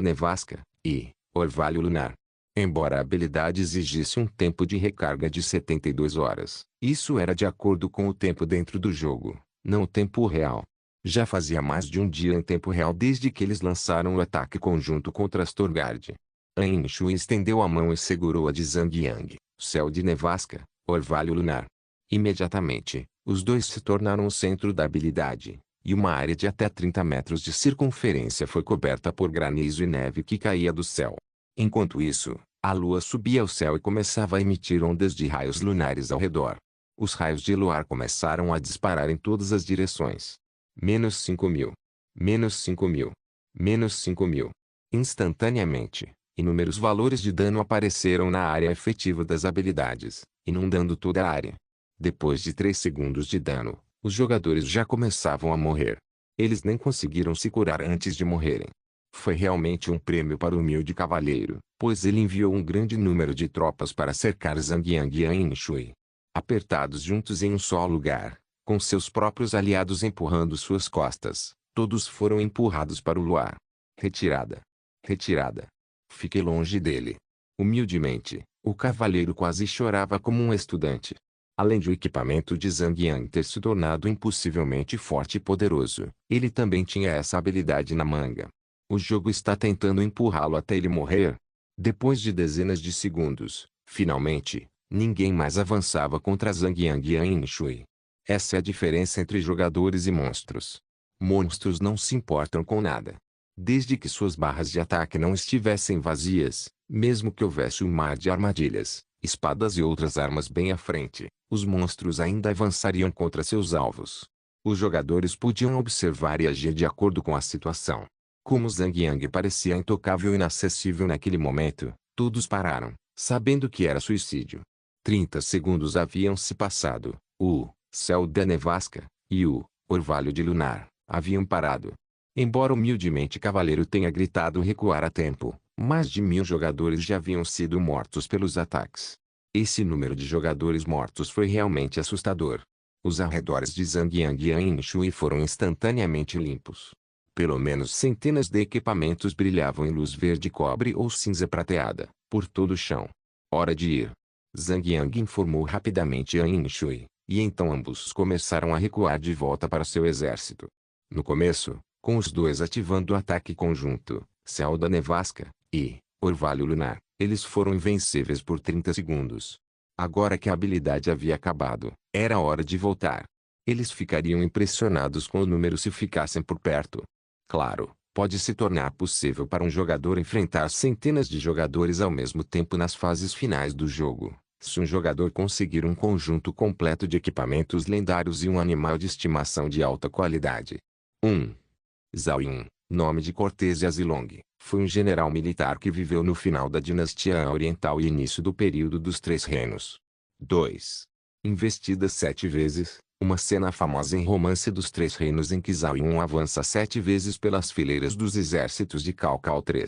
nevasca e orvalho lunar. Embora a habilidade exigisse um tempo de recarga de 72 horas, isso era de acordo com o tempo dentro do jogo, não o tempo real. Já fazia mais de um dia em tempo real desde que eles lançaram o ataque conjunto contra Astorgard. Ain Shui estendeu a mão e segurou a de Zhang Yang, céu de nevasca, orvalho lunar. Imediatamente, os dois se tornaram o centro da habilidade, e uma área de até 30 metros de circunferência foi coberta por granizo e neve que caía do céu. Enquanto isso, a lua subia ao céu e começava a emitir ondas de raios lunares ao redor. Os raios de luar começaram a disparar em todas as direções. Menos 5.000. Menos 5.000. Menos 5.000. Instantaneamente, inúmeros valores de dano apareceram na área efetiva das habilidades, inundando toda a área. Depois de 3 segundos de dano, os jogadores já começavam a morrer. Eles nem conseguiram se curar antes de morrerem. Foi realmente um prêmio para o humilde cavaleiro, pois ele enviou um grande número de tropas para cercar Zhang Yang e Ain Shui. Apertados juntos em um só lugar, com seus próprios aliados empurrando suas costas, todos foram empurrados para o luar. Retirada. Retirada. Fiquei longe dele. Humildemente, o cavaleiro quase chorava como um estudante. Além do equipamento de Zhang Yang ter se tornado impossivelmente forte e poderoso, ele também tinha essa habilidade na manga. O jogo está tentando empurrá-lo até ele morrer. Depois de dezenas de segundos, finalmente, ninguém mais avançava contra Zhang Yang e Ain Shui. Essa é a diferença entre jogadores e monstros. Monstros não se importam com nada. Desde que suas barras de ataque não estivessem vazias, mesmo que houvesse um mar de armadilhas, espadas e outras armas bem à frente, os monstros ainda avançariam contra seus alvos. Os jogadores podiam observar e agir de acordo com a situação. Como Zhang Yang parecia intocável e inacessível naquele momento, todos pararam, sabendo que era suicídio. 30 segundos haviam se passado, o céu da nevasca e o orvalho de lunar haviam parado. Embora humildemente Cavaleiro tenha gritado recuar a tempo, mais de 1.000 jogadores já haviam sido mortos pelos ataques. Esse número de jogadores mortos foi realmente assustador. Os arredores de Zhang Yang e Ain Shui foram instantaneamente limpos. Pelo menos centenas de equipamentos brilhavam em luz verde cobre ou cinza prateada, por todo o chão. Hora de ir. Zhang Yang informou rapidamente a Ain Shui, e então ambos começaram a recuar de volta para seu exército. No começo, com os dois ativando o ataque conjunto, céu da nevasca e orvalho lunar, eles foram invencíveis por 30 segundos. Agora que a habilidade havia acabado, era hora de voltar. Eles ficariam impressionados com o número se ficassem por perto. Claro, pode se tornar possível para um jogador enfrentar centenas de jogadores ao mesmo tempo nas fases finais do jogo, se um jogador conseguir um conjunto completo de equipamentos lendários e um animal de estimação de alta qualidade. 1. Zhao Yun, nome de Cortês Yazilong, foi um general militar que viveu no final da dinastia Han Oriental e início do período dos Três Reinos. 2. Investida 7 vezes, uma cena famosa em Romance dos Três Reinos em que Zhao Yun avança 7 vezes pelas fileiras dos exércitos de Cao Cao III.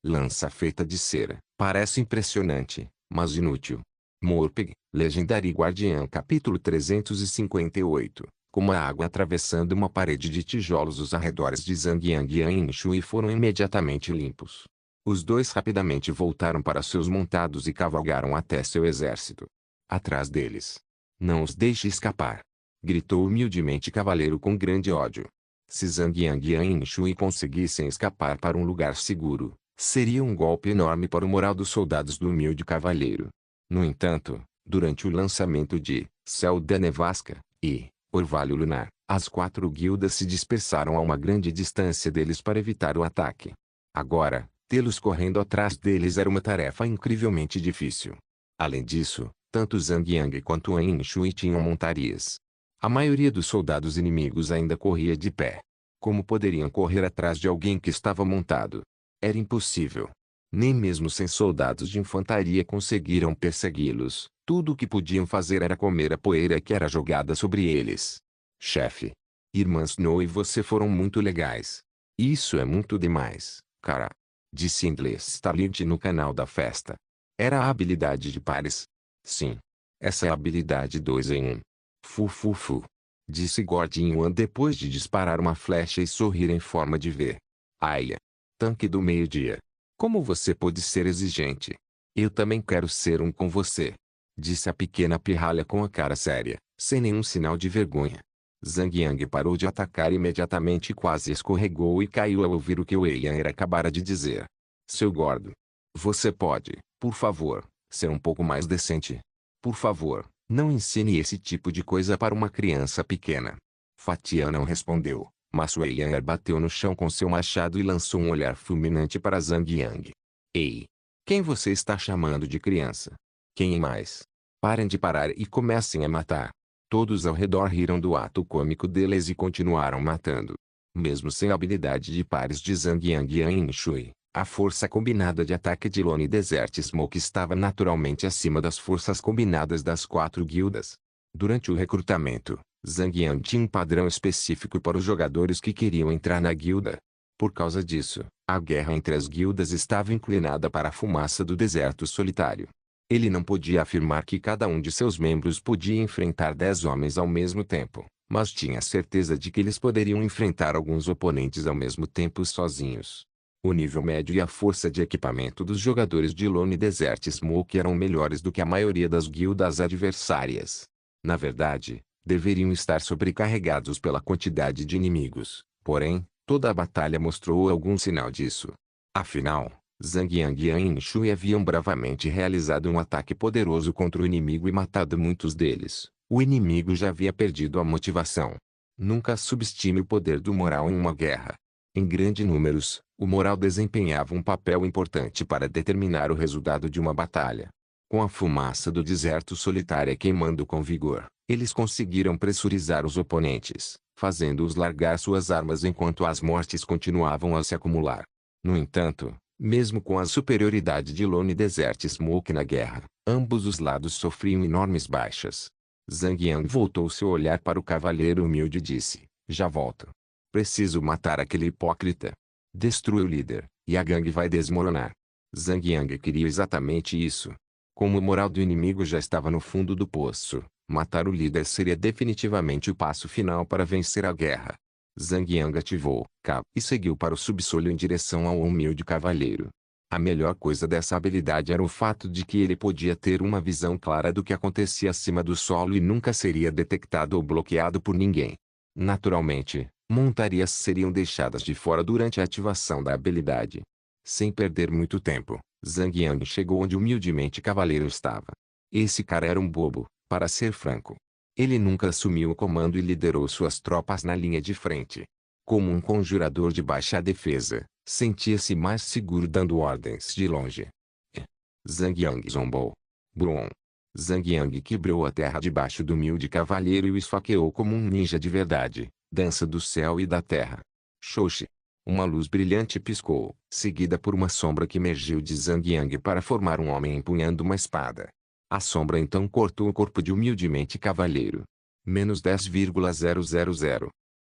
Lança feita de cera, parece impressionante, mas inútil. Morpeg, Legendário Guardiã capítulo 358. Como a água atravessando uma parede de tijolos os arredores de Zhang Yang e Ain Shui foram imediatamente limpos. Os dois rapidamente voltaram para seus montados e cavalgaram até seu exército. Atrás deles. Não os deixe escapar! Gritou humildemente Cavaleiro com grande ódio. Se Zhang Yang e Ain Shui conseguissem escapar para um lugar seguro, seria um golpe enorme para o moral dos soldados do humilde Cavaleiro. No entanto, durante o lançamento de Céu da Nevasca e Orvalho Lunar, as 4 guildas se dispersaram a uma grande distância deles para evitar o ataque. Agora, tê-los correndo atrás deles era uma tarefa incrivelmente difícil. Além disso, tanto Zhang Yang quanto Ain Shui tinham montarias. A maioria dos soldados inimigos ainda corria de pé. Como poderiam correr atrás de alguém que estava montado? Era impossível. Nem mesmo 100 soldados de infantaria conseguiram persegui-los. Tudo o que podiam fazer era comer a poeira que era jogada sobre eles. Chefe. Irmã Snow e você foram muito legais. Isso é muito demais, cara. Disse em inglês Starlight no canal da festa. Era a habilidade de pares. Sim. Essa é a habilidade 2 em 1. Fu fu fu. Disse Gordon Wan depois de disparar uma flecha e sorrir em forma de V. Aia. Tanque do meio-dia. Como você pode ser exigente? Eu também quero ser um com você. Disse a pequena pirralha com a cara séria, sem nenhum sinal de vergonha. Zhang Yang parou de atacar imediatamente e quase escorregou e caiu ao ouvir o que Wei Yan acabara de dizer. Seu gordo. Você pode, por favor, ser um pouco mais decente? Por favor, não ensine esse tipo de coisa para uma criança pequena. Fatia não respondeu, mas Wei Yan bateu no chão com seu machado e lançou um olhar fulminante para Zhang Yang. Ei! Quem você está chamando de criança? Quem mais? Parem de parar e comecem a matar. Todos ao redor riram do ato cômico deles e continuaram matando. Mesmo sem a habilidade de pares de Zhang Yang e Yan Shui, a força combinada de ataque de Lone Desert Smoke estava naturalmente acima das forças combinadas das 4 guildas. Durante o recrutamento, Zhang Yang tinha um padrão específico para os jogadores que queriam entrar na guilda. Por causa disso, a guerra entre as guildas estava inclinada para a fumaça do deserto solitário. Ele não podia afirmar que cada um de seus membros podia enfrentar 10 homens ao mesmo tempo, mas tinha certeza de que eles poderiam enfrentar alguns oponentes ao mesmo tempo sozinhos. O nível médio e a força de equipamento dos jogadores de Lone Desert Smoke eram melhores do que a maioria das guildas adversárias. Na verdade, deveriam estar sobrecarregados pela quantidade de inimigos, porém, toda a batalha mostrou algum sinal disso. Afinal, Zhang Yang e Yan Shui haviam bravamente realizado um ataque poderoso contra o inimigo e matado muitos deles. O inimigo já havia perdido a motivação. Nunca subestime o poder do moral em uma guerra. Em grandes números, o moral desempenhava um papel importante para determinar o resultado de uma batalha. Com a fumaça do deserto solitária queimando com vigor, eles conseguiram pressurizar os oponentes, fazendo-os largar suas armas enquanto as mortes continuavam a se acumular. No entanto, mesmo com a superioridade de Lone Desert Smoke na guerra, ambos os lados sofriam enormes baixas. Zhang Yang voltou seu olhar para o cavaleiro humilde e disse, já volto. Preciso matar aquele hipócrita. Destrua o líder, e a gangue vai desmoronar. Zhang Yang queria exatamente isso. Como o moral do inimigo já estava no fundo do poço, matar o líder seria definitivamente o passo final para vencer a guerra. Zhang Yang ativou K e seguiu para o subsolo em direção ao humilde cavaleiro. A melhor coisa dessa habilidade era o fato de que ele podia ter uma visão clara do que acontecia acima do solo e nunca seria detectado ou bloqueado por ninguém. Naturalmente, montarias seriam deixadas de fora durante a ativação da habilidade. Sem perder muito tempo, Zhang Yang chegou onde humildemente cavaleiro estava. Esse cara era um bobo, para ser franco. Ele nunca assumiu o comando e liderou suas tropas na linha de frente. Como um conjurador de baixa defesa, sentia-se mais seguro dando ordens de longe. Zhang Yang zombou. Brum. Zhang Yang quebrou a terra debaixo do humilde cavaleiro e o esfaqueou como um ninja de verdade, dança do céu e da terra. Xoxi. Uma luz brilhante piscou, seguida por uma sombra que emergiu de Zhang Yang para formar um homem empunhando uma espada. A sombra então cortou o corpo de humildemente cavaleiro. Menos 10,000.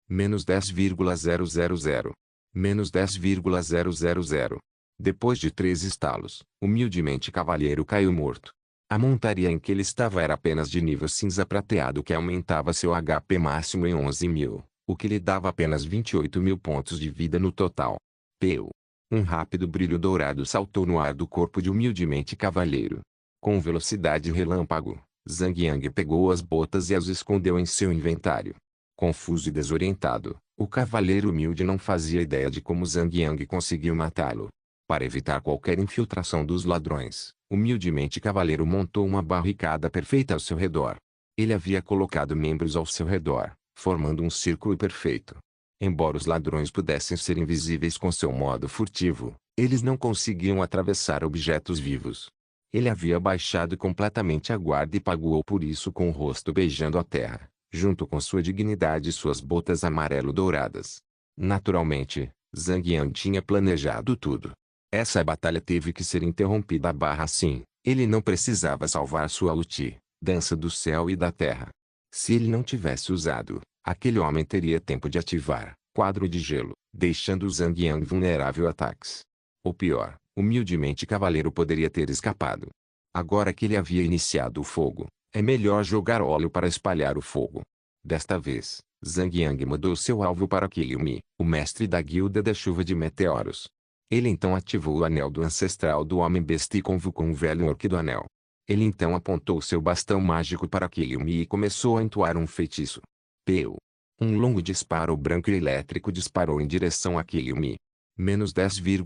Menos 10,000. Menos 10,000. Depois de 3 estalos, humildemente cavaleiro caiu morto. A montaria em que ele estava era apenas de nível cinza prateado que aumentava seu HP máximo em 11.000, o que lhe dava apenas 28.000 pontos de vida no total. Peu. Um rápido brilho dourado saltou no ar do corpo de humildemente cavaleiro. Com velocidade relâmpago, Zhang Yang pegou as botas e as escondeu em seu inventário. Confuso e desorientado, o cavaleiro humilde não fazia ideia de como Zhang Yang conseguiu matá-lo. Para evitar qualquer infiltração dos ladrões, humildemente cavaleiro montou uma barricada perfeita ao seu redor. Ele havia colocado membros ao seu redor, formando um círculo perfeito. Embora os ladrões pudessem ser invisíveis com seu modo furtivo, eles não conseguiam atravessar objetos vivos. Ele havia baixado completamente a guarda e pagou por isso com o rosto beijando a terra, junto com sua dignidade e suas botas amarelo-douradas. Naturalmente, Zhang Yang tinha planejado tudo. Essa batalha teve que ser interrompida sim. Ele não precisava salvar sua ulti, dança do céu e da terra. Se ele não tivesse usado, aquele homem teria tempo de ativar quadro de gelo, deixando Zhang Yang vulnerável a ataques. Ou pior, humildemente cavaleiro poderia ter escapado. Agora que ele havia iniciado o fogo, É melhor jogar óleo para espalhar o fogo. Desta vez, Zhang Yang mudou seu alvo para Qiliumi, o mestre da guilda da chuva de meteoros. Ele então ativou o anel do ancestral do Homem-Besta e convocou um velho orc do anel. Ele então apontou seu bastão mágico para Qiliumi e começou a entoar um feitiço. Peu. Um longo disparo branco e elétrico disparou em direção a Qiliumi. Menos 10,000.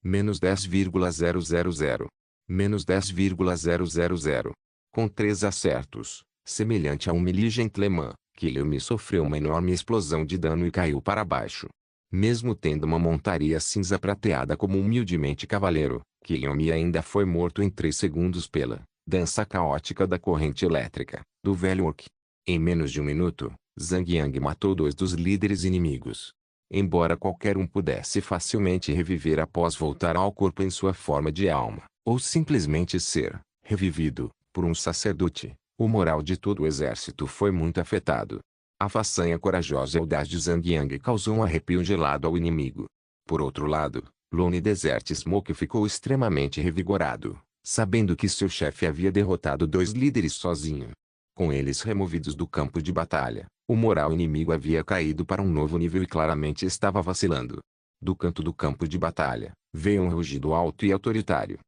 Menos 10,000. Menos 10,000. Com 3 acertos, semelhante a um melee gentleman, Qiliumi sofreu uma enorme explosão de dano e caiu para baixo. Mesmo tendo uma montaria cinza prateada como humildemente cavaleiro, Qiliumi ainda foi morto em 3 segundos pela dança caótica da corrente elétrica do velho orc. Em menos de um minuto, Zhang Yang matou 2 dos líderes inimigos. Embora qualquer um pudesse facilmente reviver após voltar ao corpo em sua forma de alma, ou simplesmente ser revivido por um sacerdote, o moral de todo o exército foi muito afetado. A façanha corajosa e audaz de Zhang Yang causou um arrepio gelado ao inimigo. Por outro lado, Lone Desert Smoke ficou extremamente revigorado, sabendo que seu chefe havia derrotado 2 líderes sozinho. Com eles removidos do campo de batalha, o moral inimigo havia caído para um novo nível e claramente estava vacilando. Do canto do campo de batalha, veio um rugido alto e autoritário.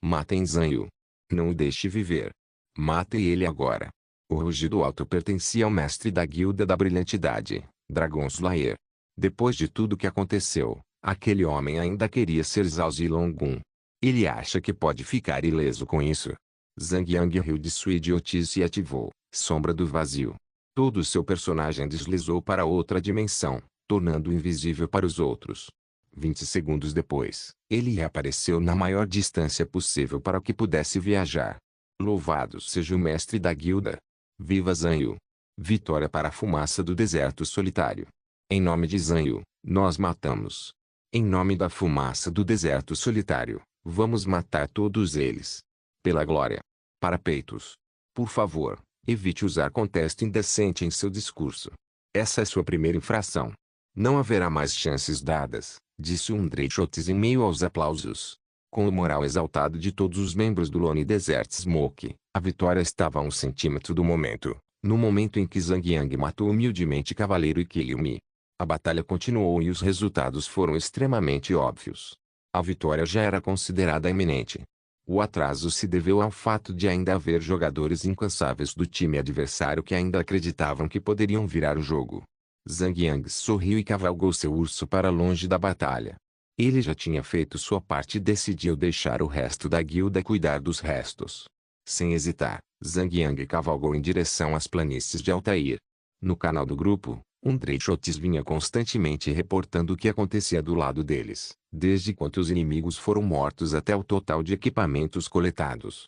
Matem Zanyu. Não o deixe viver. Matem ele agora. O rugido alto pertencia ao mestre da guilda da brilhantidade, Dragon Slayer. Depois de tudo que aconteceu, aquele homem ainda queria ser Zhao Zilonggun. Ele acha que pode ficar ileso com isso. Zhang Yang riu de sua idiotice e ativou Sombra do Vazio. Todo o seu personagem deslizou para outra dimensão, tornando-o invisível para os outros. 20 segundos depois, ele reapareceu na maior distância possível para que pudesse viajar. Louvado seja o mestre da guilda. Viva Zanyu! Vitória para a fumaça do deserto solitário. Em nome de Zanyu, nós matamos. Em nome da fumaça do deserto solitário, vamos matar todos eles. Pela glória. Parapeitos. Por favor, evite usar contexto indecente em seu discurso. Essa é sua primeira infração. Não haverá mais chances dadas, disse um Dreychotes em meio aos aplausos. Com o moral exaltado de todos os membros do Lone Desert Smoke, a vitória estava a 1 centímetro do momento, no momento em que Zhang Yang matou humildemente Cavaleiro e Qiliumi. A batalha continuou e os resultados foram extremamente óbvios. A vitória já era considerada iminente. O atraso se deveu ao fato de ainda haver jogadores incansáveis do time adversário que ainda acreditavam que poderiam virar o jogo. Zhang Yang sorriu e cavalgou seu urso para longe da batalha. Ele já tinha feito sua parte e decidiu deixar o resto da guilda cuidar dos restos. Sem hesitar, Zhang Yang cavalgou em direção às planícies de Altair. No canal do grupo, um Dreychotes vinha constantemente reportando o que acontecia do lado deles, desde quando os inimigos foram mortos até o total de equipamentos coletados.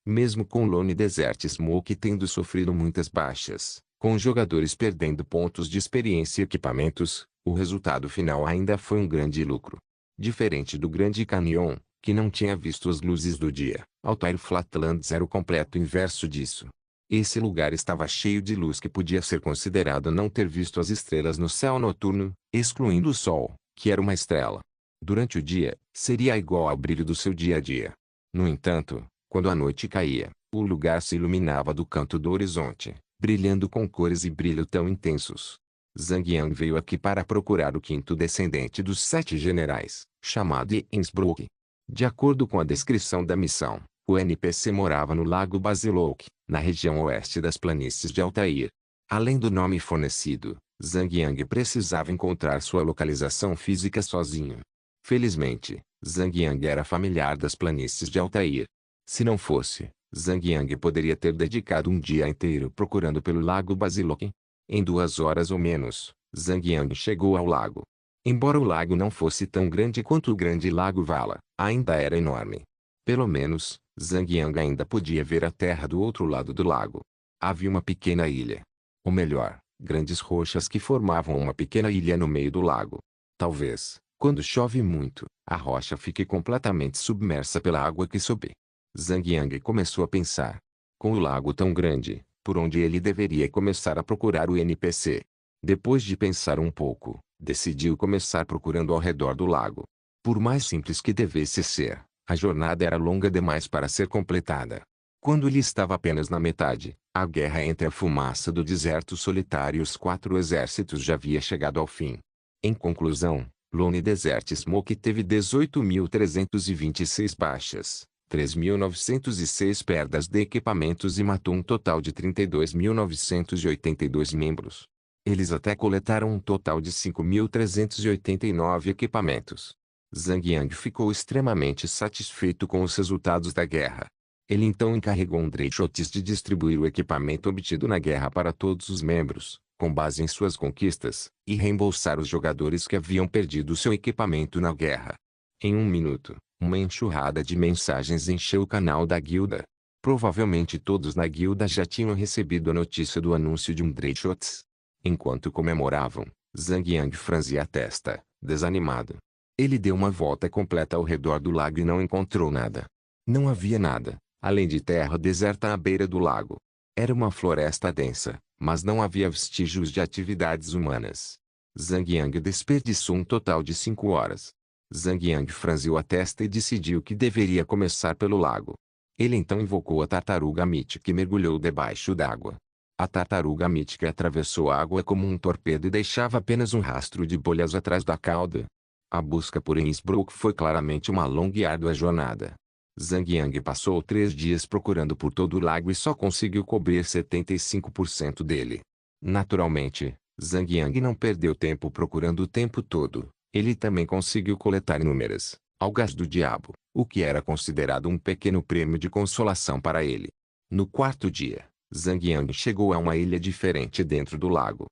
Mesmo com Lone Desert Smoke tendo sofrido muitas baixas, com jogadores perdendo pontos de experiência e equipamentos, o resultado final ainda foi um grande lucro. Diferente do Grande Canyon, que não tinha visto as luzes do dia, Altair Flatlands era o completo inverso disso. Esse lugar estava cheio de luz que podia ser considerado não ter visto as estrelas no céu noturno, excluindo o sol, que era uma estrela. Durante o dia, seria igual ao brilho do seu dia a dia. No entanto, quando a noite caía, o lugar se iluminava do canto do horizonte, brilhando com cores e brilho tão intensos. Zhang Yang veio aqui para procurar o 5º descendente dos 7 generais, chamado Innsbruck. De acordo com a descrição da missão, o NPC morava no Lago Basilouk, na região oeste das planícies de Altair. Além do nome fornecido, Zhang Yang precisava encontrar sua localização física sozinho. Felizmente, Zhang Yang era familiar das planícies de Altair. Se não fosse, Zhang Yang poderia ter dedicado um dia inteiro procurando pelo Lago Basilouk. Em 2 horas ou menos, Zhang Yang chegou ao lago. Embora o lago não fosse tão grande quanto o grande lago Vala, ainda era enorme. Pelo menos, Zhang Yang ainda podia ver a terra do outro lado do lago. Havia uma pequena ilha. Ou melhor, grandes rochas que formavam uma pequena ilha no meio do lago. Talvez, quando chove muito, a rocha fique completamente submersa pela água que sobe. Zhang Yang começou a pensar. Com o lago tão grande, por onde ele deveria começar a procurar o NPC? Depois de pensar um pouco, decidiu começar procurando ao redor do lago. Por mais simples que devesse ser, a jornada era longa demais para ser completada. Quando ele estava apenas na metade, a guerra entre a fumaça do deserto solitário e os 4 exércitos já havia chegado ao fim. Em conclusão, Lone Desert Smoke teve 18.326 baixas, 3.906 perdas de equipamentos e matou um total de 32.982 membros. Eles até coletaram um total de 5.389 equipamentos. Zhang Yang ficou extremamente satisfeito com os resultados da guerra. Ele então encarregou um Dreyshot de distribuir o equipamento obtido na guerra para todos os membros, com base em suas conquistas, e reembolsar os jogadores que haviam perdido seu equipamento na guerra. Em um minuto, uma enxurrada de mensagens encheu o canal da guilda. Provavelmente todos na guilda já tinham recebido a notícia do anúncio de um Dreyshot. Enquanto comemoravam, Zhang Yang franzia a testa, desanimado. Ele deu uma volta completa ao redor do lago e não encontrou nada. Não havia nada, além de terra deserta à beira do lago. Era uma floresta densa, mas não havia vestígios de atividades humanas. Zhang Yang desperdiçou um total de 5 horas. Zhang Yang franziu a testa e decidiu que deveria começar pelo lago. Ele então invocou a tartaruga mítica e mergulhou debaixo d'água. A tartaruga mítica atravessou a água como um torpedo e deixava apenas um rastro de bolhas atrás da cauda. A busca por Innsbruck foi claramente uma longa e árdua jornada. Zhang Yang passou 3 dias procurando por todo o lago e só conseguiu cobrir 75% dele. Naturalmente, Zhang Yang não perdeu tempo procurando o tempo todo. Ele também conseguiu coletar inúmeras algas do diabo, o que era considerado um pequeno prêmio de consolação para ele. No 4º dia, Zhang Yang chegou a uma ilha diferente dentro do lago.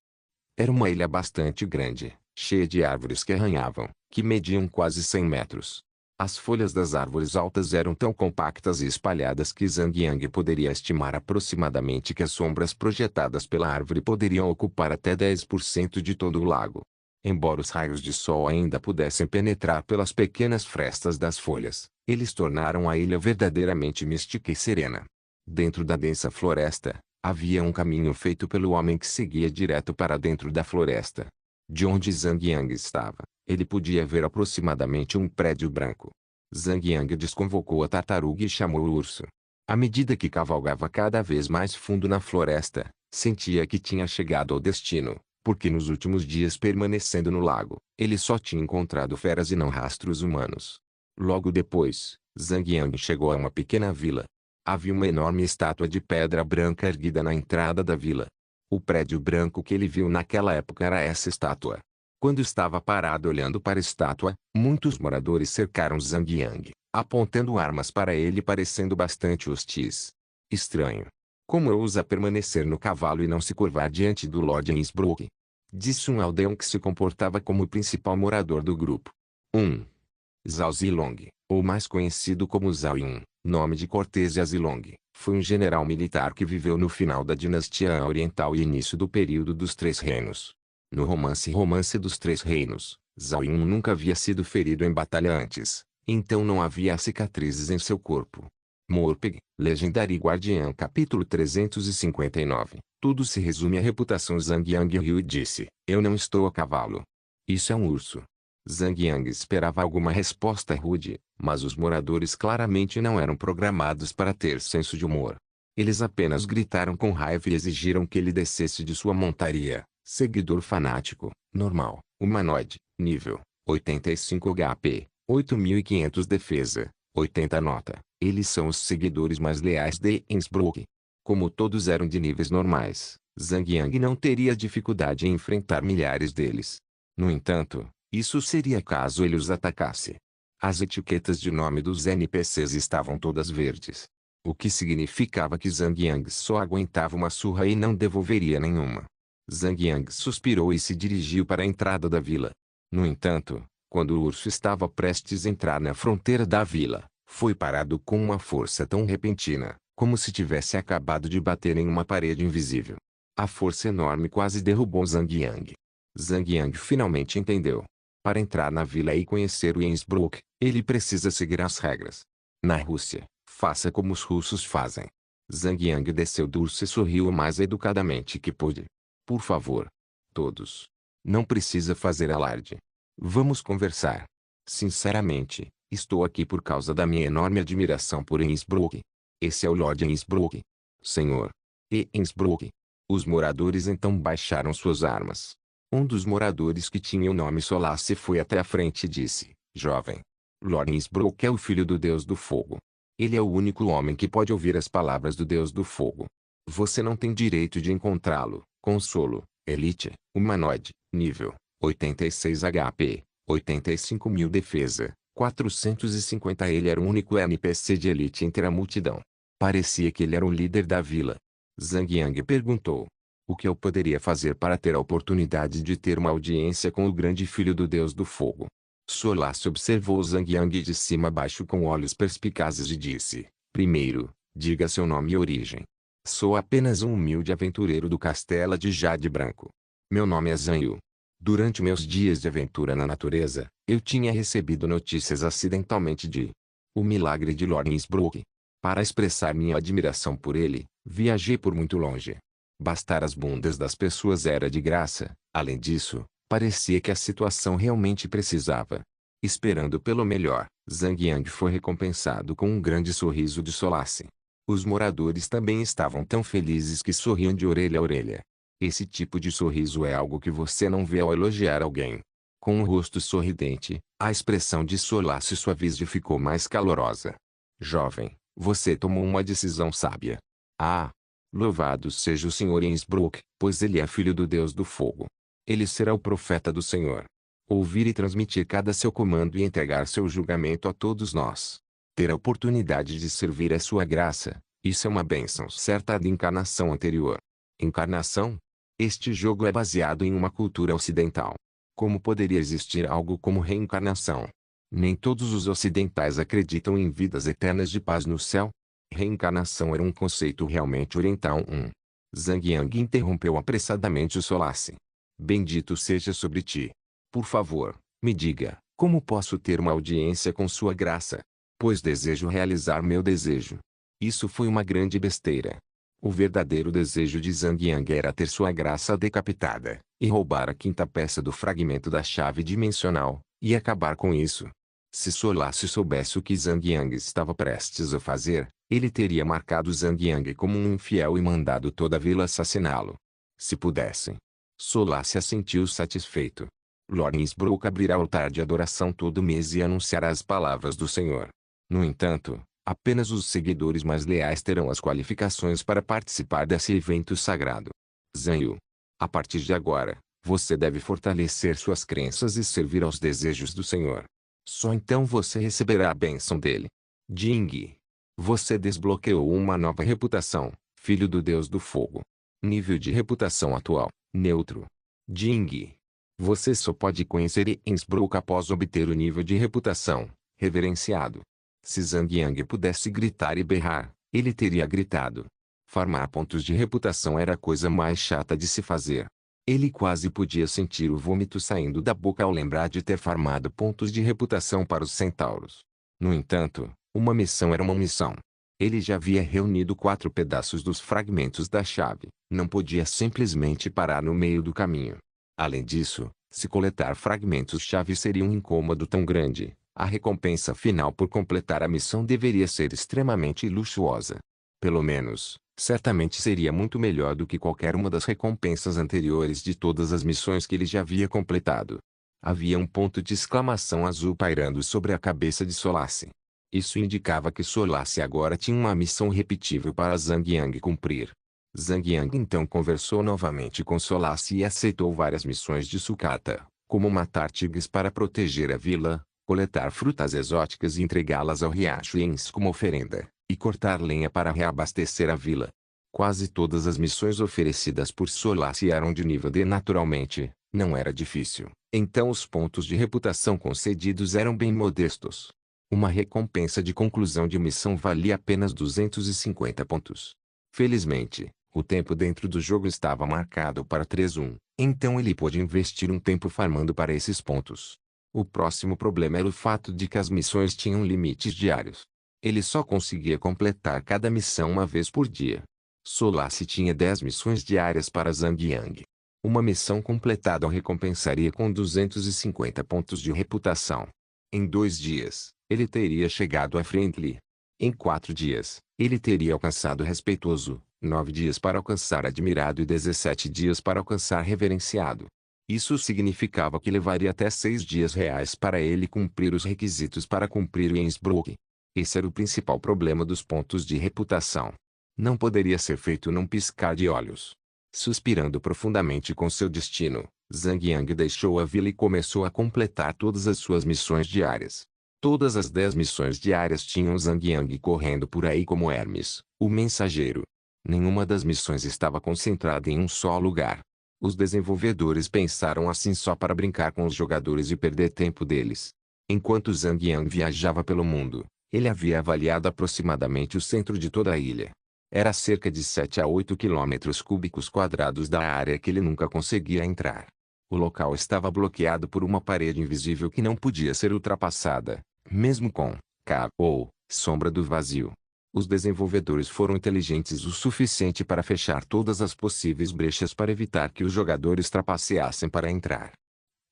Era uma ilha bastante grande, cheia de árvores que arranhavam, que mediam quase 100 metros. As folhas das árvores altas eram tão compactas e espalhadas que Zhang Yang poderia estimar aproximadamente que as sombras projetadas pela árvore poderiam ocupar até 10% de todo o lago. Embora os raios de sol ainda pudessem penetrar pelas pequenas frestas das folhas, eles tornaram a ilha verdadeiramente mística e serena. Dentro da densa floresta, havia um caminho feito pelo homem que seguia direto para dentro da floresta. De onde Zhang Yang estava, ele podia ver aproximadamente um prédio branco. Zhang Yang desconvocou a tartaruga e chamou o urso. À medida que cavalgava cada vez mais fundo na floresta, sentia que tinha chegado ao destino, porque nos últimos dias permanecendo no lago, ele só tinha encontrado feras e não rastros humanos. Logo depois, Zhang Yang chegou a uma pequena vila. Havia uma enorme estátua de pedra branca erguida na entrada da vila. O prédio branco que ele viu naquela época era essa estátua. Quando estava parado olhando para a estátua, muitos moradores cercaram Zhang Yang, apontando armas para ele e parecendo bastante hostis. Estranho. Como ousa permanecer no cavalo e não se curvar diante do Lord Innsbruck? Disse um aldeão que se comportava como o principal morador do grupo. 1. Zhao Zilong, ou mais conhecido como Zhao Yun, nome de Cortésia Zilong, foi um general militar que viveu no final da dinastia Han Oriental e início do período dos Três Reinos. No Romance dos Três Reinos, Zhao Yun nunca havia sido ferido em batalha antes, então não havia cicatrizes em seu corpo. Morpeg, Legendary Guardian capítulo 359. Tudo se resume à reputação. Zhang Yang riu e disse, eu não estou a cavalo. Isso é um urso. Zhang Yang esperava alguma resposta rude, mas os moradores claramente não eram programados para ter senso de humor. Eles apenas gritaram com raiva e exigiram que ele descesse de sua montaria. Seguidor fanático, normal, humanoide, nível 85 HP, 8.500 defesa, 80 nota. Eles são os seguidores mais leais de Innsbruck. Como todos eram de níveis normais, Zhang Yang não teria dificuldade em enfrentar milhares deles. No entanto, isso seria caso ele os atacasse. As etiquetas de nome dos NPCs estavam todas verdes. O que significava que Zhang Yang só aguentava uma surra e não devolveria nenhuma. Zhang Yang suspirou e se dirigiu para a entrada da vila. No entanto, quando o urso estava prestes a entrar na fronteira da vila, foi parado com uma força tão repentina, como se tivesse acabado de bater em uma parede invisível. A força enorme quase derrubou Zhang Yang. Zhang Yang finalmente entendeu. Para entrar na vila e conhecer o Innsbruck, ele precisa seguir as regras. Na Rússia, faça como os russos fazem. Zhang Yang desceu do urso e sorriu o mais educadamente que pôde. Por favor. Todos. Não precisa fazer alarde. Vamos conversar. Sinceramente, estou aqui por causa da minha enorme admiração por Innsbruck. Esse é o Lord Innsbruck. Senhor. E Innsbruck. Os moradores então baixaram suas armas. Um dos moradores que tinha o nome Solace foi até a frente e disse: Jovem. Lord Innsbruck é o filho do Deus do Fogo. Ele é o único homem que pode ouvir as palavras do Deus do Fogo. Você não tem direito de encontrá-lo. Consolo. Elite. Humanoide. Nível. 86 HP. 85.000 defesa. 450. Ele era o único NPC de elite entre a multidão. Parecia que ele era o líder da vila. Zhang Yang perguntou: o que eu poderia fazer para ter a oportunidade de ter uma audiência com o grande filho do Deus do Fogo? Solace observou Zhang Yang de cima a baixo com olhos perspicazes e disse: primeiro, diga seu nome e origem. Sou apenas um humilde aventureiro do castelo de Jade Branco. Meu nome é Zhang Yu. Durante meus dias de aventura na natureza, eu tinha recebido notícias acidentalmente de o milagre de Lord Innsbruck. Para expressar minha admiração por ele, viajei por muito longe. Bastar as bundas das pessoas era de graça. Além disso, parecia que a situação realmente precisava. Esperando pelo melhor, Zhang Yang foi recompensado com um grande sorriso de Solace. Os moradores também estavam tão felizes que sorriam de orelha a orelha. Esse tipo de sorriso é algo que você não vê ao elogiar alguém. Com o rosto sorridente, a expressão de Solace suaviza e ficou mais calorosa. Jovem, você tomou uma decisão sábia. Ah! Louvado seja o Senhor Innsbruck, pois ele é filho do Deus do Fogo. Ele será o profeta do Senhor. Ouvir e transmitir cada seu comando e entregar seu julgamento a todos nós. Ter a oportunidade de servir a sua graça, isso é uma bênção certa da encarnação anterior. Encarnação? Este jogo é baseado em uma cultura ocidental. Como poderia existir algo como reencarnação? Nem todos os ocidentais acreditam em vidas eternas de paz no céu. Reencarnação era um conceito realmente oriental. Zhang Yang interrompeu apressadamente o Solace. Bendito seja sobre ti. Por favor, me diga, como posso ter uma audiência com sua graça? Pois desejo realizar meu desejo. Isso foi uma grande besteira. O verdadeiro desejo de Zhang Yang era ter sua graça decapitada, e roubar a quinta peça do fragmento da chave dimensional, e acabar com isso. Se Solace soubesse o que Zhang Yang estava prestes a fazer, ele teria marcado Zhang Yang como um infiel e mandado toda a vila assassiná-lo. Se pudessem. Solace assentiu satisfeito. Lord Innsbruck abrirá altar de adoração todo mês e anunciará as palavras do Senhor. No entanto, apenas os seguidores mais leais terão as qualificações para participar desse evento sagrado. Zhang Yu. A partir de agora, você deve fortalecer suas crenças e servir aos desejos do Senhor. Só então você receberá a bênção dele. Jing. Você desbloqueou uma nova reputação, filho do Deus do Fogo. Nível de reputação atual, neutro. Jing. Você só pode conhecer Innsbruck após obter o nível de reputação, reverenciado. Se Zhang Yang pudesse gritar e berrar, ele teria gritado. Farmar pontos de reputação era a coisa mais chata de se fazer. Ele quase podia sentir o vômito saindo da boca ao lembrar de ter farmado pontos de reputação para os centauros. No entanto, uma missão era uma missão. Ele já havia reunido 4 pedaços dos fragmentos da chave, não podia simplesmente parar no meio do caminho. Além disso, se coletar fragmentos-chave seria um incômodo tão grande, a recompensa final por completar a missão deveria ser extremamente luxuosa. Pelo menos, certamente seria muito melhor do que qualquer uma das recompensas anteriores de todas as missões que ele já havia completado. Havia um ponto de exclamação azul pairando sobre a cabeça de Solace. Isso indicava que Solace agora tinha uma missão repetível para Zhang Yang cumprir. Zhang Yang então conversou novamente com Solace e aceitou várias missões de sucata, como matar tigres para proteger a vila, coletar frutas exóticas e entregá-las ao riacho Ens como oferenda, e cortar lenha para reabastecer a vila. Quase todas as missões oferecidas por Solace eram de nível D naturalmente, não era difícil, então os pontos de reputação concedidos eram bem modestos. Uma recompensa de conclusão de missão valia apenas 250 pontos. Felizmente, o tempo dentro do jogo estava marcado para 3-1, então ele pôde investir um tempo farmando para esses pontos. O próximo problema era o fato de que as missões tinham limites diários. Ele só conseguia completar cada missão uma vez por dia. Solace tinha 10 missões diárias para Zhang Yang. Uma missão completada o recompensaria com 250 pontos de reputação. Em 2 dias, ele teria chegado a Friendly. Em 4 dias, ele teria alcançado respeitoso, 9 dias para alcançar admirado e 17 dias para alcançar reverenciado. Isso significava que levaria até 6 dias reais para ele cumprir os requisitos para cumprir o Innsbruck. Esse era o principal problema dos pontos de reputação. Não poderia ser feito num piscar de olhos. Suspirando profundamente com seu destino, Zhang Yang deixou a vila e começou a completar todas as suas missões diárias. Todas as 10 missões diárias tinham Zhang Yang correndo por aí como Hermes, o mensageiro. Nenhuma das missões estava concentrada em um só lugar. Os desenvolvedores pensaram assim só para brincar com os jogadores e perder tempo deles. Enquanto Zhang Yang viajava pelo mundo, ele havia avaliado aproximadamente o centro de toda a ilha. Era cerca de 7 a 8 quilômetros cúbicos quadrados da área que ele nunca conseguia entrar. O local estava bloqueado por uma parede invisível que não podia ser ultrapassada, mesmo com ou sombra do vazio. Os desenvolvedores foram inteligentes o suficiente para fechar todas as possíveis brechas para evitar que os jogadores trapaceassem para entrar.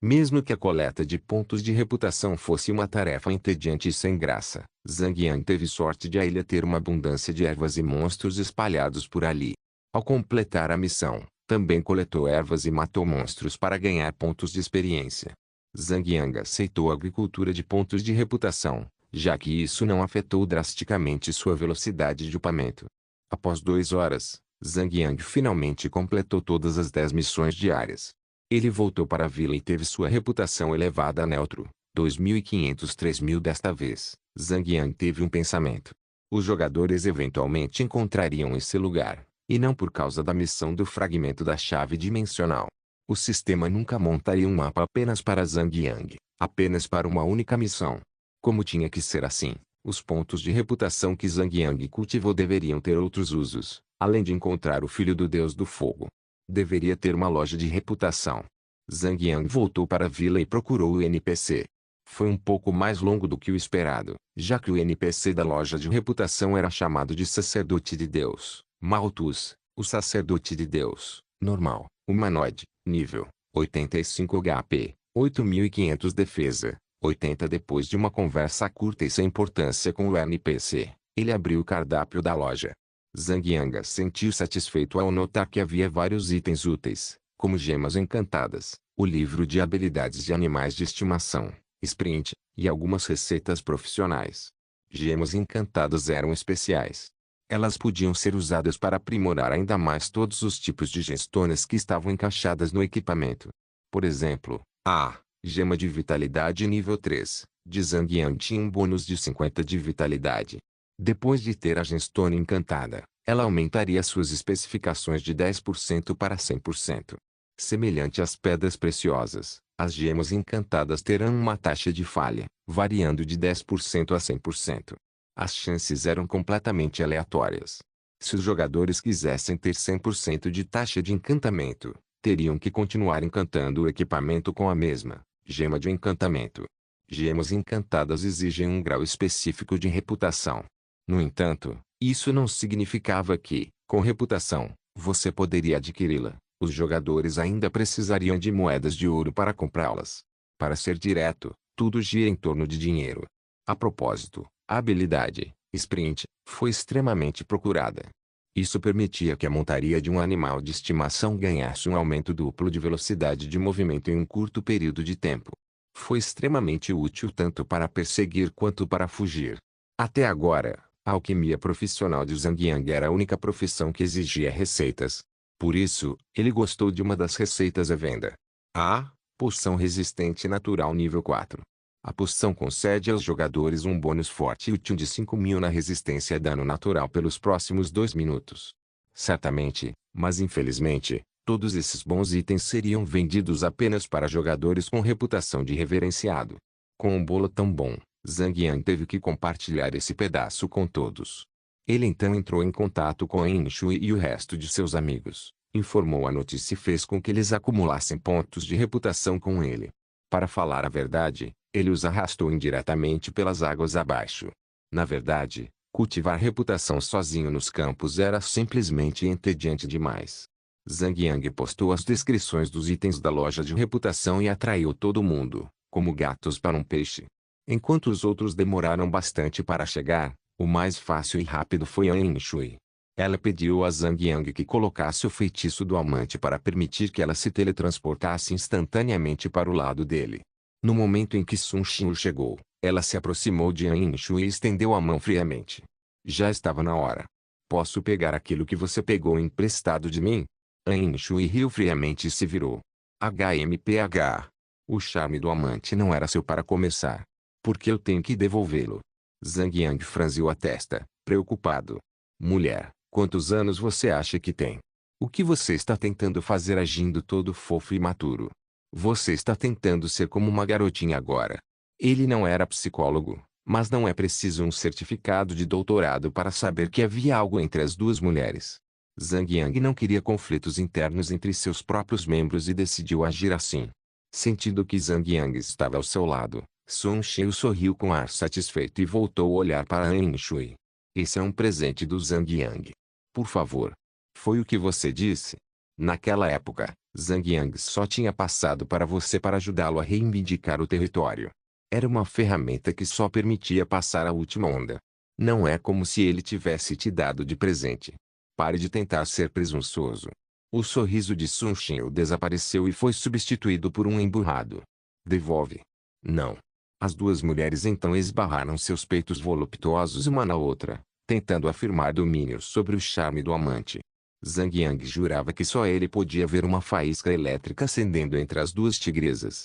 Mesmo que a coleta de pontos de reputação fosse uma tarefa entediante e sem graça, Zhang Yang teve sorte de a ilha ter uma abundância de ervas e monstros espalhados por ali. Ao completar a missão, também coletou ervas e matou monstros para ganhar pontos de experiência. Zhang Yang aceitou a agricultura de pontos de reputação, já que isso não afetou drasticamente sua velocidade de upamento. Após 2 horas, Zhang Yang finalmente completou todas as 10 missões diárias. Ele voltou para a vila e teve sua reputação elevada a neutro, 2.500 3.000 desta vez. Zhang Yang teve um pensamento. Os jogadores eventualmente encontrariam esse lugar, e não por causa da missão do fragmento da chave dimensional. O sistema nunca montaria um mapa apenas para Zhang Yang, apenas para uma única missão. Como tinha que ser assim, os pontos de reputação que Zhang Yang cultivou deveriam ter outros usos, além de encontrar o filho do deus do fogo. Deveria ter uma loja de reputação. Zhang Yang voltou para a vila e procurou o NPC. Foi um pouco mais longo do que o esperado, já que o NPC da loja de reputação era chamado de Sacerdote de Deus, Malthus, o Sacerdote de Deus, normal, humanoide, nível 85 HP, 8.500 defesa, 80. Depois de uma conversa curta e sem importância com o NPC, ele abriu o cardápio da loja. Zhang Yang sentiu satisfeito ao notar que havia vários itens úteis, como gemas encantadas, o livro de habilidades de animais de estimação, sprint, e algumas receitas profissionais. Gemas encantadas eram especiais. Elas podiam ser usadas para aprimorar ainda mais todos os tipos de gestones que estavam encaixadas no equipamento. Por exemplo, a gema de vitalidade nível 3, de Zhang Yang tinha um bônus de 50 de vitalidade. Depois de ter a gemstone encantada, ela aumentaria suas especificações de 10% para 100%. Semelhante às pedras preciosas, as gemas encantadas terão uma taxa de falha, variando de 10% a 100%. As chances eram completamente aleatórias. Se os jogadores quisessem ter 100% de taxa de encantamento, teriam que continuar encantando o equipamento com a mesma gema de encantamento. Gemas encantadas exigem um grau específico de reputação. No entanto, isso não significava que, com reputação, você poderia adquiri-la. Os jogadores ainda precisariam de moedas de ouro para comprá-las. Para ser direto, tudo gira em torno de dinheiro. A propósito, a habilidade, sprint, foi extremamente procurada. Isso permitia que a montaria de um animal de estimação ganhasse um aumento duplo de velocidade de movimento em um curto período de tempo. Foi extremamente útil tanto para perseguir quanto para fugir. Até agora, a alquimia profissional de Zhang Yang era a única profissão que exigia receitas. Por isso, ele gostou de uma das receitas à venda. A poção resistente natural nível 4. A poção concede aos jogadores um bônus forte e útil de 5.000 na resistência a dano natural pelos próximos 2 minutos. Certamente, mas infelizmente, todos esses bons itens seriam vendidos apenas para jogadores com reputação de reverenciado. Com um bolo tão bom, Zhang Yang teve que compartilhar esse pedaço com todos. Ele então entrou em contato com Inshui e o resto de seus amigos, informou a notícia e fez com que eles acumulassem pontos de reputação com ele. Para falar a verdade, ele os arrastou indiretamente pelas águas abaixo. Na verdade, cultivar reputação sozinho nos campos era simplesmente entediante demais. Zhang Yang postou as descrições dos itens da loja de reputação e atraiu todo mundo, como gatos para um peixe. Enquanto os outros demoraram bastante para chegar, O mais fácil e rápido foi An Shui. Ela pediu a Zhang Yang que colocasse o feitiço do amante para permitir que ela se teletransportasse instantaneamente para o lado dele. No momento em que Sun Xiu chegou, ela se aproximou de An Shui e estendeu a mão friamente. Já estava na hora. Posso pegar aquilo que você pegou emprestado de mim? An Shui riu friamente e se virou. HMPH. O charme do amante não era seu para começar. Por que eu tenho que devolvê-lo? Zhang Yang franziu a testa, preocupado. Mulher, quantos anos você acha que tem? O que você está tentando fazer agindo todo fofo e maturo? Você está tentando ser como uma garotinha agora. Ele não era psicólogo, mas não é preciso um certificado de doutorado para saber que havia algo entre as duas mulheres. Zhang Yang não queria conflitos internos entre seus próprios membros e decidiu agir assim. Sentindo que Zhang Yang estava ao seu lado, Sun Xiu sorriu com ar satisfeito e voltou a olhar para An Shui. Esse é um presente do Zhang Yang. Por favor. Foi o que você disse? Naquela época, Zhang Yang só tinha passado para você para ajudá-lo a reivindicar o território. Era uma ferramenta que só permitia passar a última onda. Não é como se ele tivesse te dado de presente. Pare de tentar ser presunçoso. O sorriso de Sun Xiu desapareceu e foi substituído por um emburrado. Devolve. Não. As duas mulheres então esbarraram seus peitos voluptuosos uma na outra, tentando afirmar domínio sobre o charme do amante. Zhang Yang jurava que só ele podia ver uma faísca elétrica acendendo entre as duas tigresas.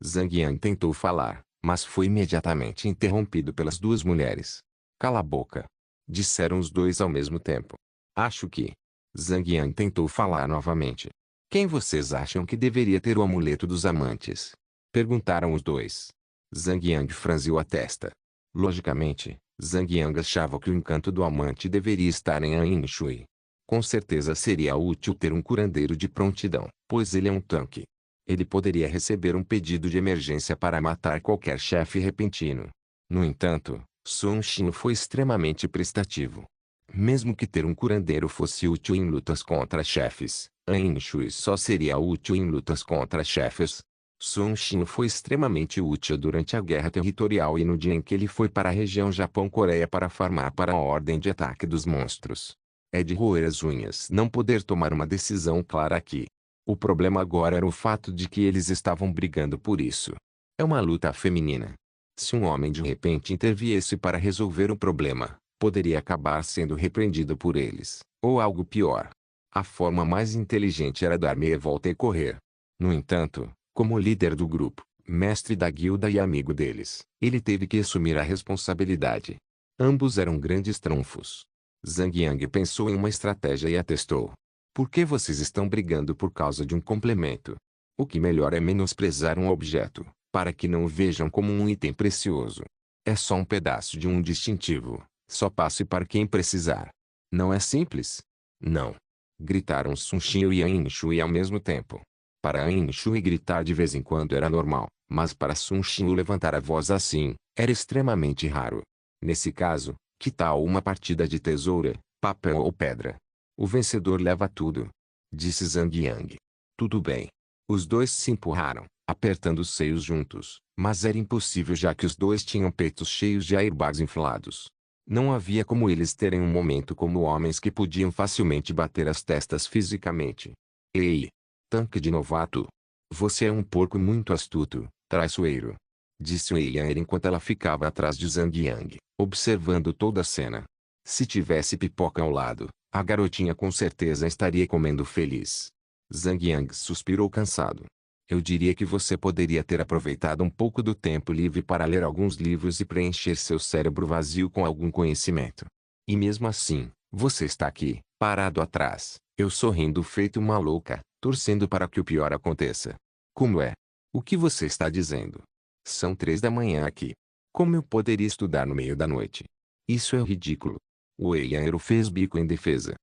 Zhang Yang tentou falar, mas foi imediatamente interrompido pelas duas mulheres. Cala a boca. Disseram os dois ao mesmo tempo. Acho que... Zhang Yang tentou falar novamente. Quem vocês acham que deveria ter o amuleto dos amantes? Perguntaram os dois. Zhang Yang franziu a testa. Logicamente, Zhang Yang achava que o encanto do amante deveria estar em An Shui. Com certeza seria útil ter um curandeiro de prontidão, pois ele é um tanque. Ele poderia receber um pedido de emergência para matar qualquer chefe repentino. No entanto, Sun Xiu foi extremamente prestativo. Mesmo que ter um curandeiro fosse útil em lutas contra chefes, An Shui só seria útil em lutas contra chefes. Sun Xiu foi extremamente útil durante a guerra territorial e no dia em que ele foi para a região Japão-Coreia para farmar para a ordem de ataque dos monstros. É de roer as unhas não poder tomar uma decisão clara aqui. O problema agora era o fato de que eles estavam brigando por isso. É uma luta feminina. Se um homem de repente interviesse para resolver o problema, poderia acabar sendo repreendido por eles, ou algo pior. A forma mais inteligente era dar meia volta e correr. No entanto, como líder do grupo, mestre da guilda e amigo deles, ele teve que assumir a responsabilidade. Ambos eram grandes trunfos. Zhang Yang pensou em uma estratégia e a testou. Por que vocês estão brigando por causa de um complemento? O que melhor é menosprezar um objeto, para que não o vejam como um item precioso. É só um pedaço de um distintivo. Só passe para quem precisar. Não é simples? Não. Gritaram Sun Xiu e An Shui ao mesmo tempo. Para An Shui gritar de vez em quando era normal, mas para Sun Xiu levantar a voz assim, era extremamente raro. Nesse caso, que tal uma partida de tesoura, papel ou pedra? O vencedor leva tudo. Disse Zhang Yang. Tudo bem. Os dois se empurraram, apertando os seios juntos, mas era impossível já que os dois tinham peitos cheios de airbags inflados. Não havia como eles terem um momento como homens que podiam facilmente bater as testas fisicamente. Ei! Tanque de novato! Você é um porco muito astuto, traiçoeiro. Disse Wei Yan enquanto ela ficava atrás de Zhang Yang, observando toda a cena. Se tivesse pipoca ao lado, a garotinha com certeza estaria comendo feliz. Zhang Yang suspirou cansado. Eu diria que você poderia ter aproveitado um pouco do tempo livre para ler alguns livros e preencher seu cérebro vazio com algum conhecimento. E mesmo assim, você está aqui, parado atrás, eu sorrindo feito uma louca, torcendo para que o pior aconteça. Como é? O que você está dizendo? São 3 da manhã aqui. Como eu poderia estudar no meio da noite? Isso é ridículo. Wei Yan fez bico em defesa.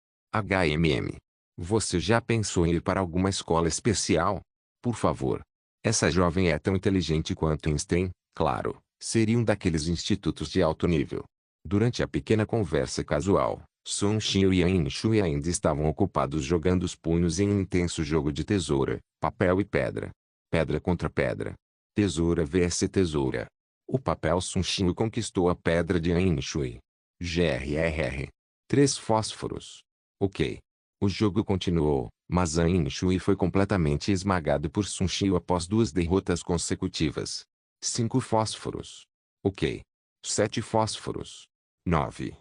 Você já pensou em ir para alguma escola especial? Por favor. Essa jovem é tão inteligente quanto Einstein, claro, seria um daqueles institutos de alto nível. Durante a pequena conversa casual, Sun Xiu e An Shui ainda estavam ocupados jogando os punhos em um intenso jogo de tesoura, papel e pedra. Pedra contra pedra. Tesoura vs tesoura. O papel Sun Xiu conquistou a pedra de Ain Shui. GRRR. 3 fósforos. Ok. O jogo continuou, mas Ain Shui foi completamente esmagado por Sun Xiu após 2 derrotas consecutivas. 5 fósforos. Ok. 7 fósforos. 9.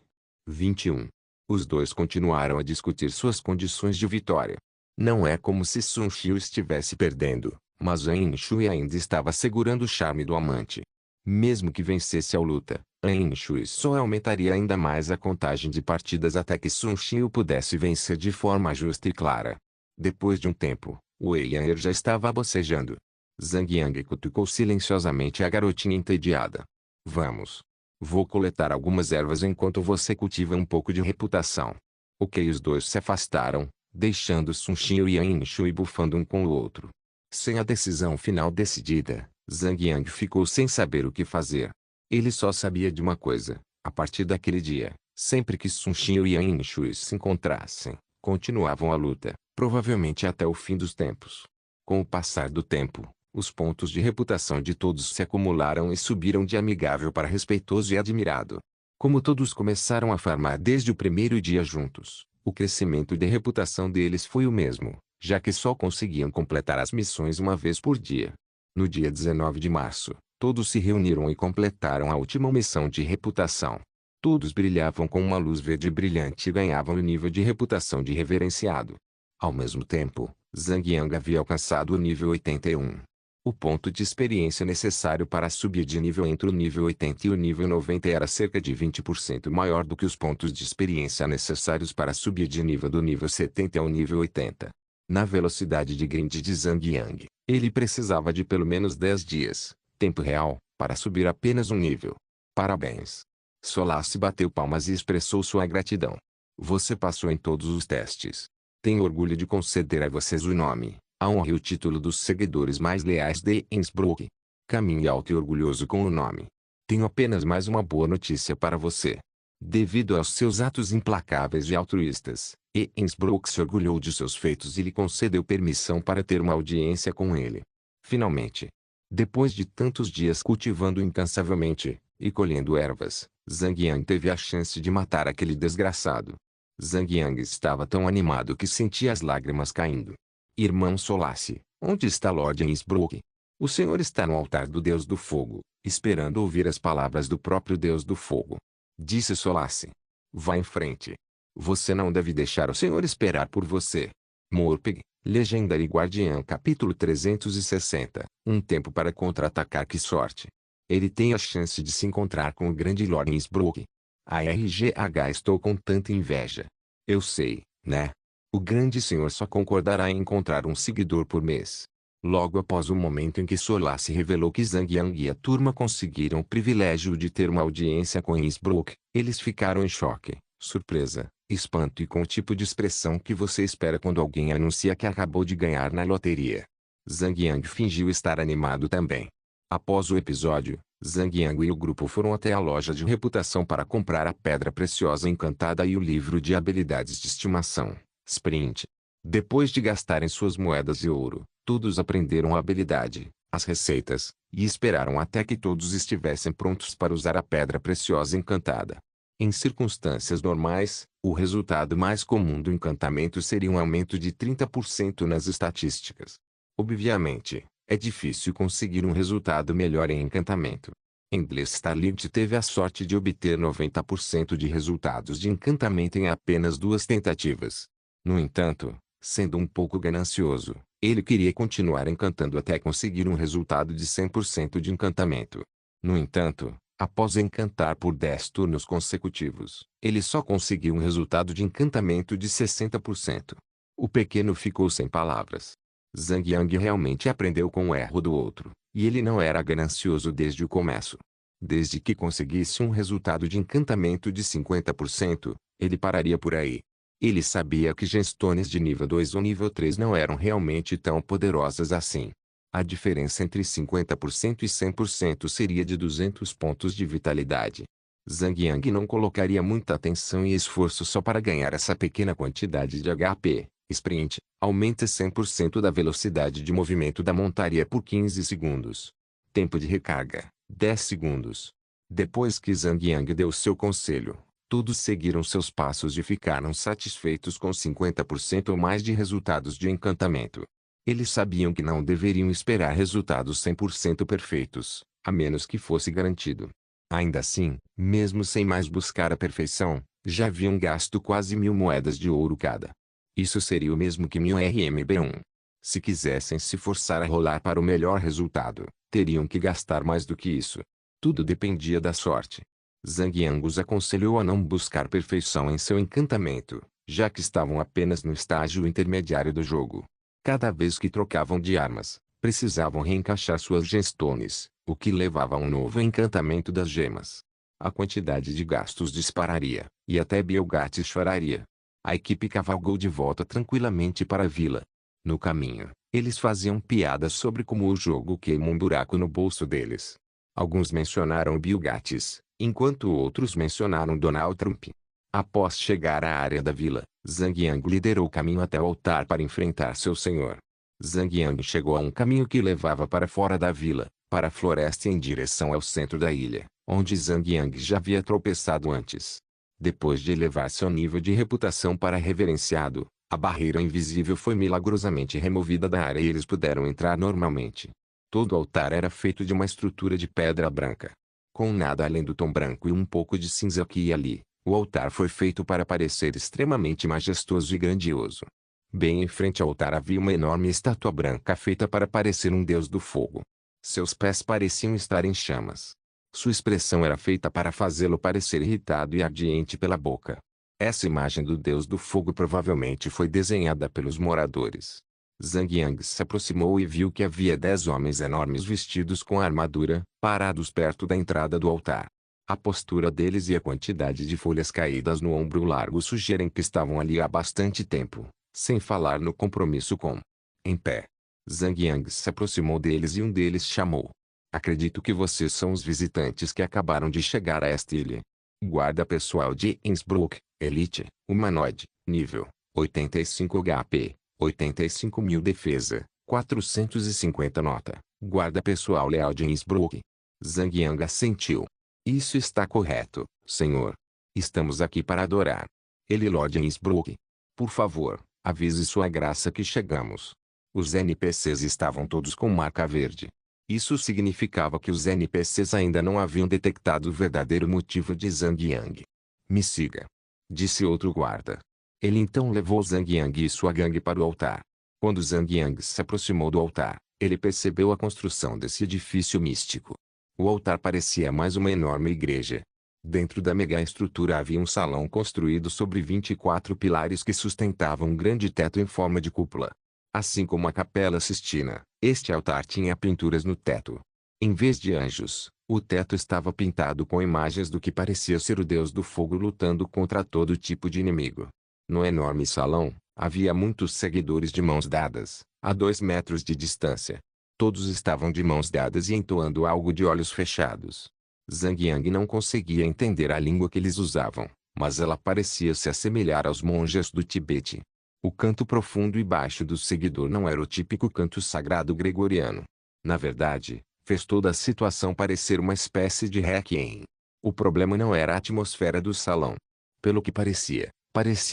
21. Os dois continuaram a discutir suas condições de vitória. Não é como se Sun Xiu estivesse perdendo, mas Ain Shui ainda estava segurando o charme do amante. Mesmo que vencesse a luta, Ain Shui só aumentaria ainda mais a contagem de partidas até que Sun Xiu pudesse vencer de forma justa e clara. Depois de um tempo, Wei Yanger já estava bocejando. Zhang Yang cutucou silenciosamente a garotinha entediada. Vamos. Vou coletar algumas ervas enquanto você cultiva um pouco de reputação. Ok, os dois se afastaram, deixando Sun Xiu e Ain Shui bufando um com o outro. Sem a decisão final decidida, Zhang Yang ficou sem saber o que fazer. Ele só sabia de uma coisa: a partir daquele dia, sempre que Sun Xiu e Ain Shui se encontrassem, continuavam a luta, provavelmente até o fim dos tempos. Com o passar do tempo, os pontos de reputação de todos se acumularam e subiram de amigável para respeitoso e admirado. Como todos começaram a farmar desde o primeiro dia juntos, o crescimento de reputação deles foi o mesmo, já que só conseguiam completar as missões uma vez por dia. No dia 19 de março, todos se reuniram e completaram a última missão de reputação. Todos brilhavam com uma luz verde brilhante e ganhavam o nível de reputação de reverenciado. Ao mesmo tempo, Zhang Yang havia alcançado o nível 81. O ponto de experiência necessário para subir de nível entre o nível 80 e o nível 90 era cerca de 20% maior do que os pontos de experiência necessários para subir de nível do nível 70 ao nível 80. Na velocidade de grind de Zhang Yang, ele precisava de pelo menos 10 dias, tempo real, para subir apenas um nível. Parabéns! Solace bateu palmas e expressou sua gratidão. Você passou em todos os testes. Tenho orgulho de conceder a vocês o nome, a honra e o título dos seguidores mais leais de Innsbruck. Caminhe alto e orgulhoso com o nome. Tenho apenas mais uma boa notícia para você. Devido aos seus atos implacáveis e altruístas, Innsbruck se orgulhou de seus feitos e lhe concedeu permissão para ter uma audiência com ele. Finalmente, depois de tantos dias cultivando incansavelmente e colhendo ervas, Zhang Yang teve a chance de matar aquele desgraçado. Zhang Yang estava tão animado que sentia as lágrimas caindo. Irmão Solace, onde está Lord Innsbruck? O senhor está no altar do Deus do Fogo, esperando ouvir as palavras do próprio Deus do Fogo. Disse Solace. Vá em frente. Você não deve deixar o senhor esperar por você. Morpeg, Legendary Guardian capítulo 360. Um tempo para contra-atacar, que sorte. Ele tem a chance de se encontrar com o grande Lord Innsbruck. ARGH, estou com tanta inveja. Eu sei, né? O grande senhor só concordará em encontrar um seguidor por mês. Logo após o momento em que Solace revelou que Zhang Yang e a turma conseguiram o privilégio de ter uma audiência com Innsbruck, eles ficaram em choque, surpresa, espanto e com o tipo de expressão que você espera quando alguém anuncia que acabou de ganhar na loteria. Zhang Yang fingiu estar animado também. Após o episódio, Zhang Yang e o grupo foram até a loja de reputação para comprar a pedra preciosa encantada e o livro de habilidades de estimação, Sprint. Depois de gastarem suas moedas de ouro, todos aprenderam a habilidade, as receitas, e esperaram até que todos estivessem prontos para usar a pedra preciosa encantada. Em circunstâncias normais, o resultado mais comum do encantamento seria um aumento de 30% nas estatísticas. Obviamente, é difícil conseguir um resultado melhor em encantamento. Endless Starlight teve a sorte de obter 90% de resultados de encantamento em apenas 2 tentativas. No entanto, sendo um pouco ganancioso, ele queria continuar encantando até conseguir um resultado de 100% de encantamento. No entanto, após encantar por 10 turnos consecutivos, ele só conseguiu um resultado de encantamento de 60%. O pequeno ficou sem palavras. Zhang Yang realmente aprendeu com o erro do outro, e ele não era ganancioso desde o começo. Desde que conseguisse um resultado de encantamento de 50%, ele pararia por aí. Ele sabia que gemstones de nível 2 ou nível 3 não eram realmente tão poderosas assim. A diferença entre 50% e 100% seria de 200 pontos de vitalidade. Zhang Yang não colocaria muita atenção e esforço só para ganhar essa pequena quantidade de HP. Sprint, aumenta 100% da velocidade de movimento da montaria por 15 segundos. Tempo de recarga, 10 segundos. Depois que Zhang Yang deu seu conselho, todos seguiram seus passos e ficaram satisfeitos com 50% ou mais de resultados de encantamento. Eles sabiam que não deveriam esperar resultados 100% perfeitos, a menos que fosse garantido. Ainda assim, mesmo sem mais buscar a perfeição, já haviam gasto quase 1000 moedas de ouro cada. Isso seria o mesmo que 1000 RMB1. Se quisessem se forçar a rolar para o melhor resultado, teriam que gastar mais do que isso. Tudo dependia da sorte. Zhang Yang os aconselhou a não buscar perfeição em seu encantamento, já que estavam apenas no estágio intermediário do jogo. Cada vez que trocavam de armas, precisavam reencaixar suas gemstones, o que levava a um novo encantamento das gemas. A quantidade de gastos dispararia, e até Bielgates choraria. A equipe cavalgou de volta tranquilamente para a vila. No caminho, eles faziam piadas sobre como o jogo queimou um buraco no bolso deles. Alguns mencionaram Bill Gates, enquanto outros mencionaram Donald Trump. Após chegar à área da vila, Zhang Yang liderou o caminho até o altar para enfrentar seu senhor. Zhang Yang chegou a um caminho que levava para fora da vila, para a floresta e em direção ao centro da ilha, onde Zhang Yang já havia tropeçado antes. Depois de elevar seu nível de reputação para reverenciado, a barreira invisível foi milagrosamente removida da área e eles puderam entrar normalmente. Todo o altar era feito de uma estrutura de pedra branca. Com nada além do tom branco e um pouco de cinza aqui e ali, o altar foi feito para parecer extremamente majestoso e grandioso. Bem em frente ao altar havia uma enorme estátua branca feita para parecer um deus do fogo. Seus pés pareciam estar em chamas. Sua expressão era feita para fazê-lo parecer irritado e ardiente pela boca. Essa imagem do deus do fogo provavelmente foi desenhada pelos moradores. Zhang Yang se aproximou e viu que havia 10 homens enormes vestidos com armadura, parados perto da entrada do altar. A postura deles e a quantidade de folhas caídas no ombro largo sugerem que estavam ali há bastante tempo, sem falar no compromisso com. Em pé. Zhang Yang se aproximou deles e um deles chamou. Acredito que vocês são os visitantes que acabaram de chegar a esta ilha. Guarda pessoal de Innsbruck, Elite, humanoide, nível 85 HP, 85.000 defesa, 450 nota. Guarda pessoal leal de Innsbruck. Zhang Yang assentiu. Isso está correto, senhor. Estamos aqui para adorar. Ele Lord Innsbruck. Por favor, avise sua graça que chegamos. Os NPCs estavam todos com marca verde. Isso significava que os NPCs ainda não haviam detectado o verdadeiro motivo de Zhang Yang. Me siga. Disse outro guarda. Ele então levou Zhang Yang e sua gangue para o altar. Quando Zhang Yang se aproximou do altar, ele percebeu a construção desse edifício místico. O altar parecia mais uma enorme igreja. Dentro da mega-estrutura havia um salão construído sobre 24 pilares que sustentavam um grande teto em forma de cúpula. Assim como a Capela Sistina, este altar tinha pinturas no teto. Em vez de anjos, o teto estava pintado com imagens do que parecia ser o deus do fogo lutando contra todo tipo de inimigo. No enorme salão, havia muitos seguidores de mãos dadas, a 2 metros de distância. Todos estavam de mãos dadas e entoando algo de olhos fechados. Zhang Yang não conseguia entender a língua que eles usavam, mas ela parecia se assemelhar aos monges do Tibete. O canto profundo e baixo do seguidor não era o típico canto sagrado gregoriano. Na verdade, fez toda a situação parecer uma espécie de requiem. O problema não era a atmosfera do salão. Pelo que parecia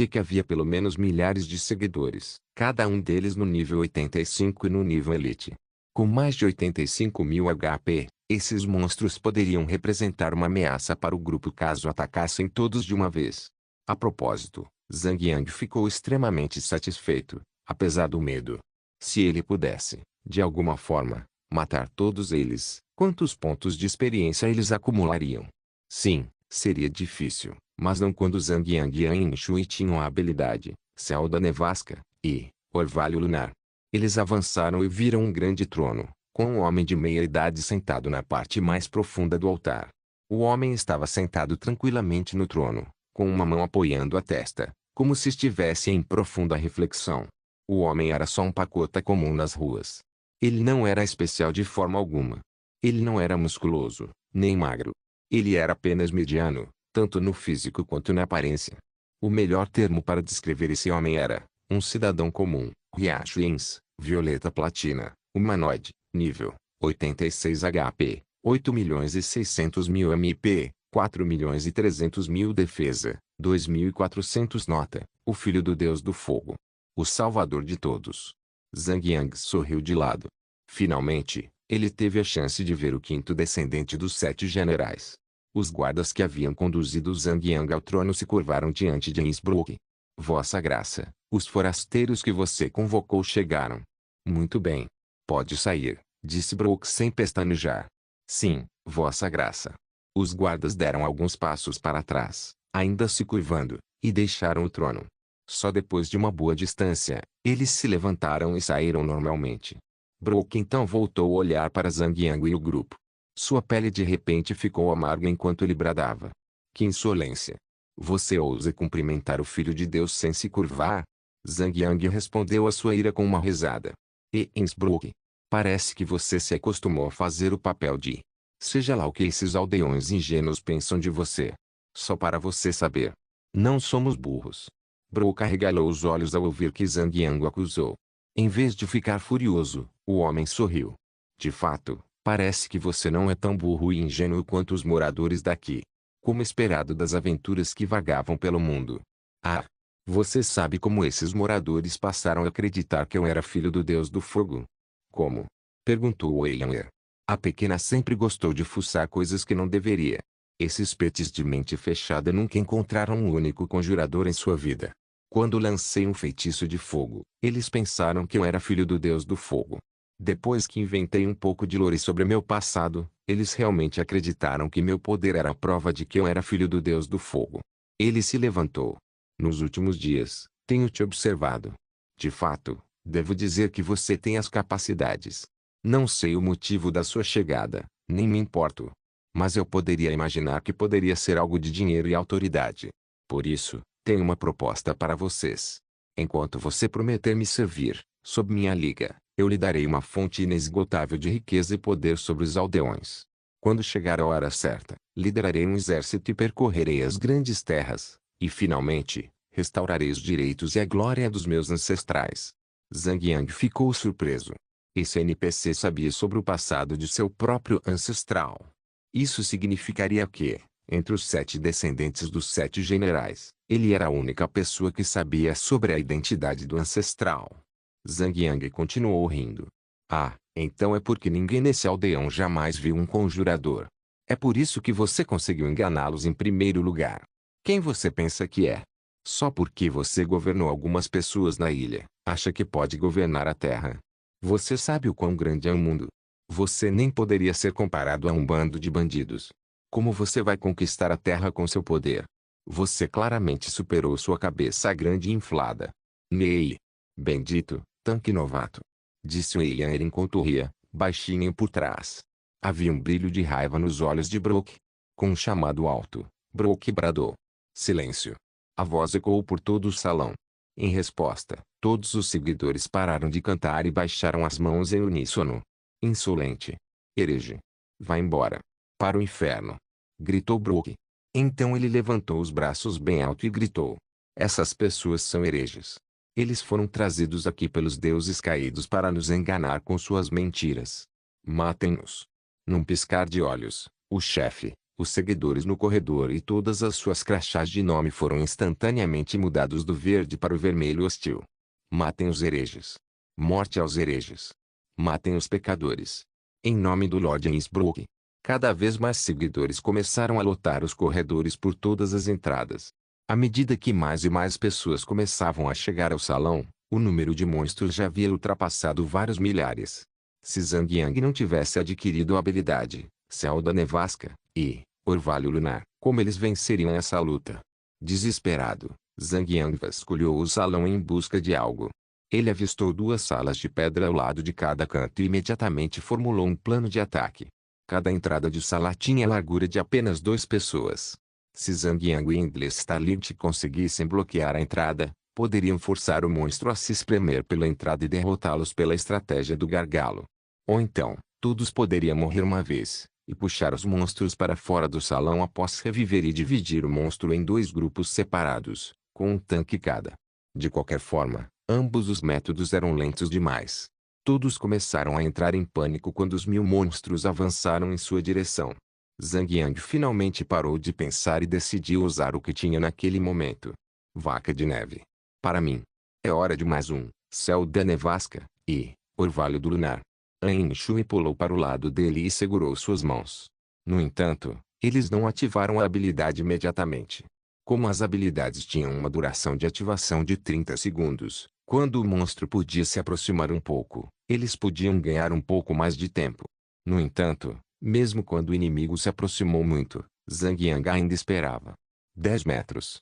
que havia pelo menos milhares de seguidores, cada um deles no nível 85 e no nível Elite. Com mais de 85.000 HP, esses monstros poderiam representar uma ameaça para o grupo caso atacassem todos de uma vez. A propósito, Zhang Yang ficou extremamente satisfeito, apesar do medo. Se ele pudesse, de alguma forma, matar todos eles, quantos pontos de experiência eles acumulariam? Sim, seria difícil, mas não quando Zhang Yang e An Shui tinham a habilidade, Céu da Nevasca, e Orvalho Lunar. Eles avançaram e viram um grande trono, com um homem de meia-idade sentado na parte mais profunda do altar. O homem estava sentado tranquilamente no trono, com uma mão apoiando a testa, como se estivesse em profunda reflexão. O homem era só um pacota comum nas ruas. Ele não era especial de forma alguma. Ele não era musculoso, nem magro. Ele era apenas mediano, tanto no físico quanto na aparência. O melhor termo para descrever esse homem era um cidadão comum. Riacho Ins, Violeta Platina, humanoide, nível 86 HP, 8.600.000 MP, 4.300.000 defesa, 2.400 nota, o filho do Deus do Fogo. O salvador de todos. Zhang Yang sorriu de lado. Finalmente, ele teve a chance de ver o quinto descendente dos 7 generais. Os guardas que haviam conduzido Zhang Yang ao trono se curvaram diante de Innsbruck. Vossa Graça, os forasteiros que você convocou chegaram. Muito bem. Pode sair, disse Brook sem pestanejar. Sim, Vossa Graça. Os guardas deram alguns passos para trás, ainda se curvando, e deixaram o trono. Só depois de uma boa distância, eles se levantaram e saíram normalmente. Brook então voltou a olhar para Zhang Yang e o grupo. Sua pele de repente ficou amarga enquanto ele bradava. Que insolência! Você ousa cumprimentar o Filho de Deus sem se curvar? Zhang Yang respondeu a sua ira com uma risada. E Innsbruck, parece que você se acostumou a fazer o papel de... Seja lá o que esses aldeões ingênuos pensam de você. Só para você saber. Não somos burros. Brook arregalou os olhos ao ouvir que Zhang Yang o acusou. Em vez de ficar furioso, o homem sorriu. De fato, parece que você não é tão burro e ingênuo quanto os moradores daqui. Como esperado das aventuras que vagavam pelo mundo. Ah! Você sabe como esses moradores passaram a acreditar que eu era filho do Deus do Fogo? Como? Perguntou Weyer. A pequena sempre gostou de fuçar coisas que não deveria. Esses petes de mente fechada nunca encontraram um único conjurador em sua vida. Quando lancei um feitiço de fogo, eles pensaram que eu era filho do Deus do Fogo. Depois que inventei um pouco de lore sobre meu passado, eles realmente acreditaram que meu poder era a prova de que eu era filho do Deus do Fogo. Ele se levantou. Nos últimos dias, tenho te observado. De fato, devo dizer que você tem as capacidades. Não sei o motivo da sua chegada, nem me importo. Mas eu poderia imaginar que poderia ser algo de dinheiro e autoridade. Por isso, tenho uma proposta para vocês. Enquanto você prometer me servir, sob minha liga, eu lhe darei uma fonte inesgotável de riqueza e poder sobre os aldeões. Quando chegar a hora certa, liderarei um exército e percorrerei as grandes terras, e finalmente, restaurarei os direitos e a glória dos meus ancestrais. Zhang Yang ficou surpreso. Esse NPC sabia sobre o passado de seu próprio ancestral. Isso significaria que, entre os 7 descendentes dos 7 generais, ele era a única pessoa que sabia sobre a identidade do ancestral. Zhang Yang continuou rindo. Ah, então é porque ninguém nesse aldeão jamais viu um conjurador. É por isso que você conseguiu enganá-los em primeiro lugar. Quem você pensa que é? Só porque você governou algumas pessoas na ilha, acha que pode governar a terra. Você sabe o quão grande é o mundo. Você nem poderia ser comparado a um bando de bandidos. Como você vai conquistar a terra com seu poder? Você claramente superou sua cabeça grande e inflada. Nei! Bendito, tanque novato. Disse Weyer enquanto ria, baixinho por trás. Havia um brilho de raiva nos olhos de Brook. Com um chamado alto, Brook bradou. Silêncio. A voz ecoou por todo o salão. Em resposta, todos os seguidores pararam de cantar e baixaram as mãos em uníssono. Insolente. Herege. Vá embora. Para o inferno. Gritou Brook. Então ele levantou os braços bem alto e gritou. Essas pessoas são hereges. Eles foram trazidos aqui pelos deuses caídos para nos enganar com suas mentiras. Matem-nos. Num piscar de olhos, o chefe, os seguidores no corredor e todas as suas crachás de nome foram instantaneamente mudados do verde para o vermelho hostil. Matem os hereges. Morte aos hereges. Matem os pecadores. Em nome do Lord Innsbruck. Cada vez mais seguidores começaram a lotar os corredores por todas as entradas. À medida que mais e mais pessoas começavam a chegar ao salão, o número de monstros já havia ultrapassado vários milhares. Se Zhang Yang não tivesse adquirido a habilidade, Céu da Nevasca, e Orvalho Lunar, como eles venceriam essa luta? Desesperado, Zhang Yang vasculhou o salão em busca de algo. Ele avistou 2 salas de pedra ao lado de cada canto e imediatamente formulou um plano de ataque. Cada entrada de sala tinha a largura de apenas 2 pessoas. Se Zhang Yang e Endless Starlight conseguissem bloquear a entrada, poderiam forçar o monstro a se espremer pela entrada e derrotá-los pela estratégia do gargalo. Ou então, todos poderiam morrer uma vez, e puxar os monstros para fora do salão após reviver e dividir o monstro em 2 grupos separados, com um tanque cada. De qualquer forma, ambos os métodos eram lentos demais. Todos começaram a entrar em pânico quando os 1000 monstros avançaram em sua direção. Zhang Yang finalmente parou de pensar e decidiu usar o que tinha naquele momento. Vaca de neve. Para mim. É hora de mais um, céu da nevasca, e, orvalho do lunar. Ain Shui pulou para o lado dele e segurou suas mãos. No entanto, eles não ativaram a habilidade imediatamente. Como as habilidades tinham uma duração de ativação de 30 segundos, quando o monstro podia se aproximar um pouco, eles podiam ganhar um pouco mais de tempo. No entanto, mesmo quando o inimigo se aproximou muito, Zhang Yang ainda esperava. 10 metros.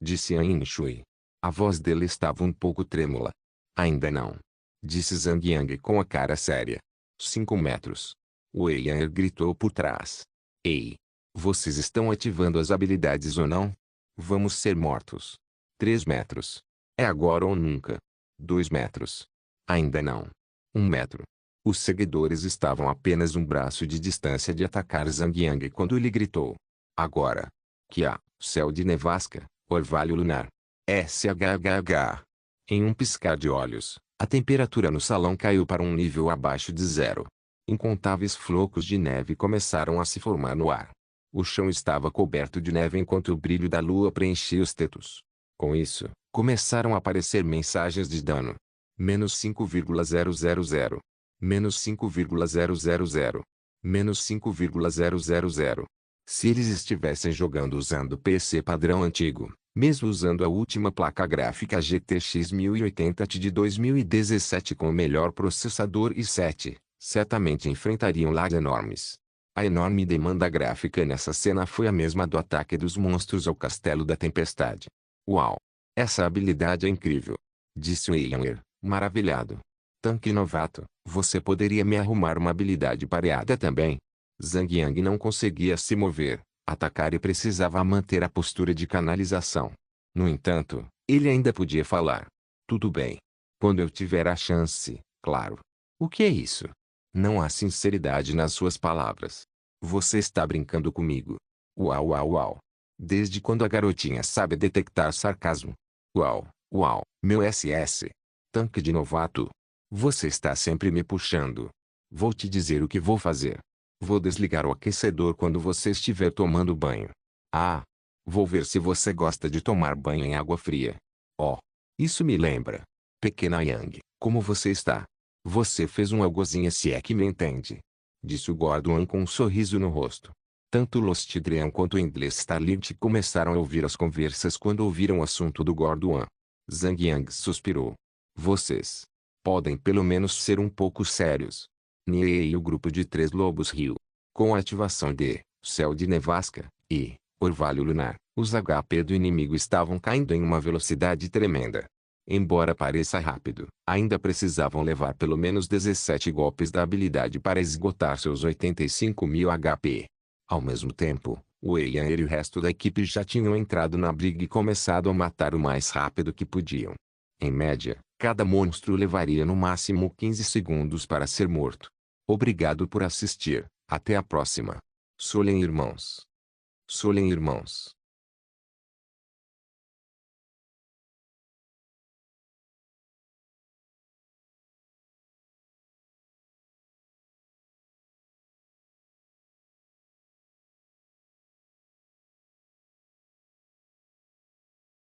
Disse Ain Shui. A voz dele estava um pouco trêmula. Ainda não. Disse Zhang Yang com a cara séria. 5 metros. Wei Yan gritou por trás. Ei! Vocês estão ativando as habilidades ou não? Vamos ser mortos. 3 metros. É agora ou nunca. 2 metros. Ainda não. 1 metro. Os seguidores estavam a apenas um braço de distância de atacar Zhang Yang quando ele gritou. Agora. Kia, céu de nevasca, orvalho lunar. SHHH. Em um piscar de olhos, a temperatura no salão caiu para um nível abaixo de zero. Incontáveis flocos de neve começaram a se formar no ar. O chão estava coberto de neve enquanto o brilho da lua preenchia os tetos. Com isso, começaram a aparecer mensagens de dano. Menos 5,000. Menos 5,000. Menos 5,000. Se eles estivessem jogando usando PC padrão antigo, mesmo usando a última placa gráfica GTX 1080 Ti de 2017 com o melhor processador i7, certamente enfrentariam lags enormes. A enorme demanda gráfica nessa cena foi a mesma do ataque dos monstros ao Castelo da Tempestade. Uau! Essa habilidade é incrível! Disse Weiyanger, maravilhado. Tanque novato, você poderia me arrumar uma habilidade pareada também? Zhang Yang não conseguia se mover, atacar e precisava manter a postura de canalização. No entanto, ele ainda podia falar. Tudo bem. Quando eu tiver a chance, claro. O que é isso? Não há sinceridade nas suas palavras. Você está brincando comigo. Uau, uau, uau. Desde quando a garotinha sabe detectar sarcasmo? Uau, uau, meu SS. Tanque de novato. Você está sempre me puxando. Vou te dizer o que vou fazer. Vou desligar o aquecedor quando você estiver tomando banho. Ah! Vou ver se você gosta de tomar banho em água fria. Oh! Isso me lembra. Pequena Yang, como você está? Você fez uma gozinha se é que me entende. Disse o Gorduan com um sorriso no rosto. Tanto Lostidrian quanto o inglês Starlint começaram a ouvir as conversas quando ouviram o assunto do Gorduan. Zhang Yang suspirou. Vocês podem pelo menos ser um pouco sérios. Nie e o grupo de 3 lobos riu. Com a ativação de Céu de Nevasca e Orvalho Lunar, os HP do inimigo estavam caindo em uma velocidade tremenda. Embora pareça rápido, ainda precisavam levar pelo menos 17 golpes da habilidade para esgotar seus 85.000 HP. Ao mesmo tempo, Wei Yan e o resto da equipe já tinham entrado na briga e começado a matar o mais rápido que podiam. Em média, cada monstro levaria no máximo 15 segundos para ser morto. Obrigado por assistir. Até a próxima. Solen irmãos. Solen irmãos.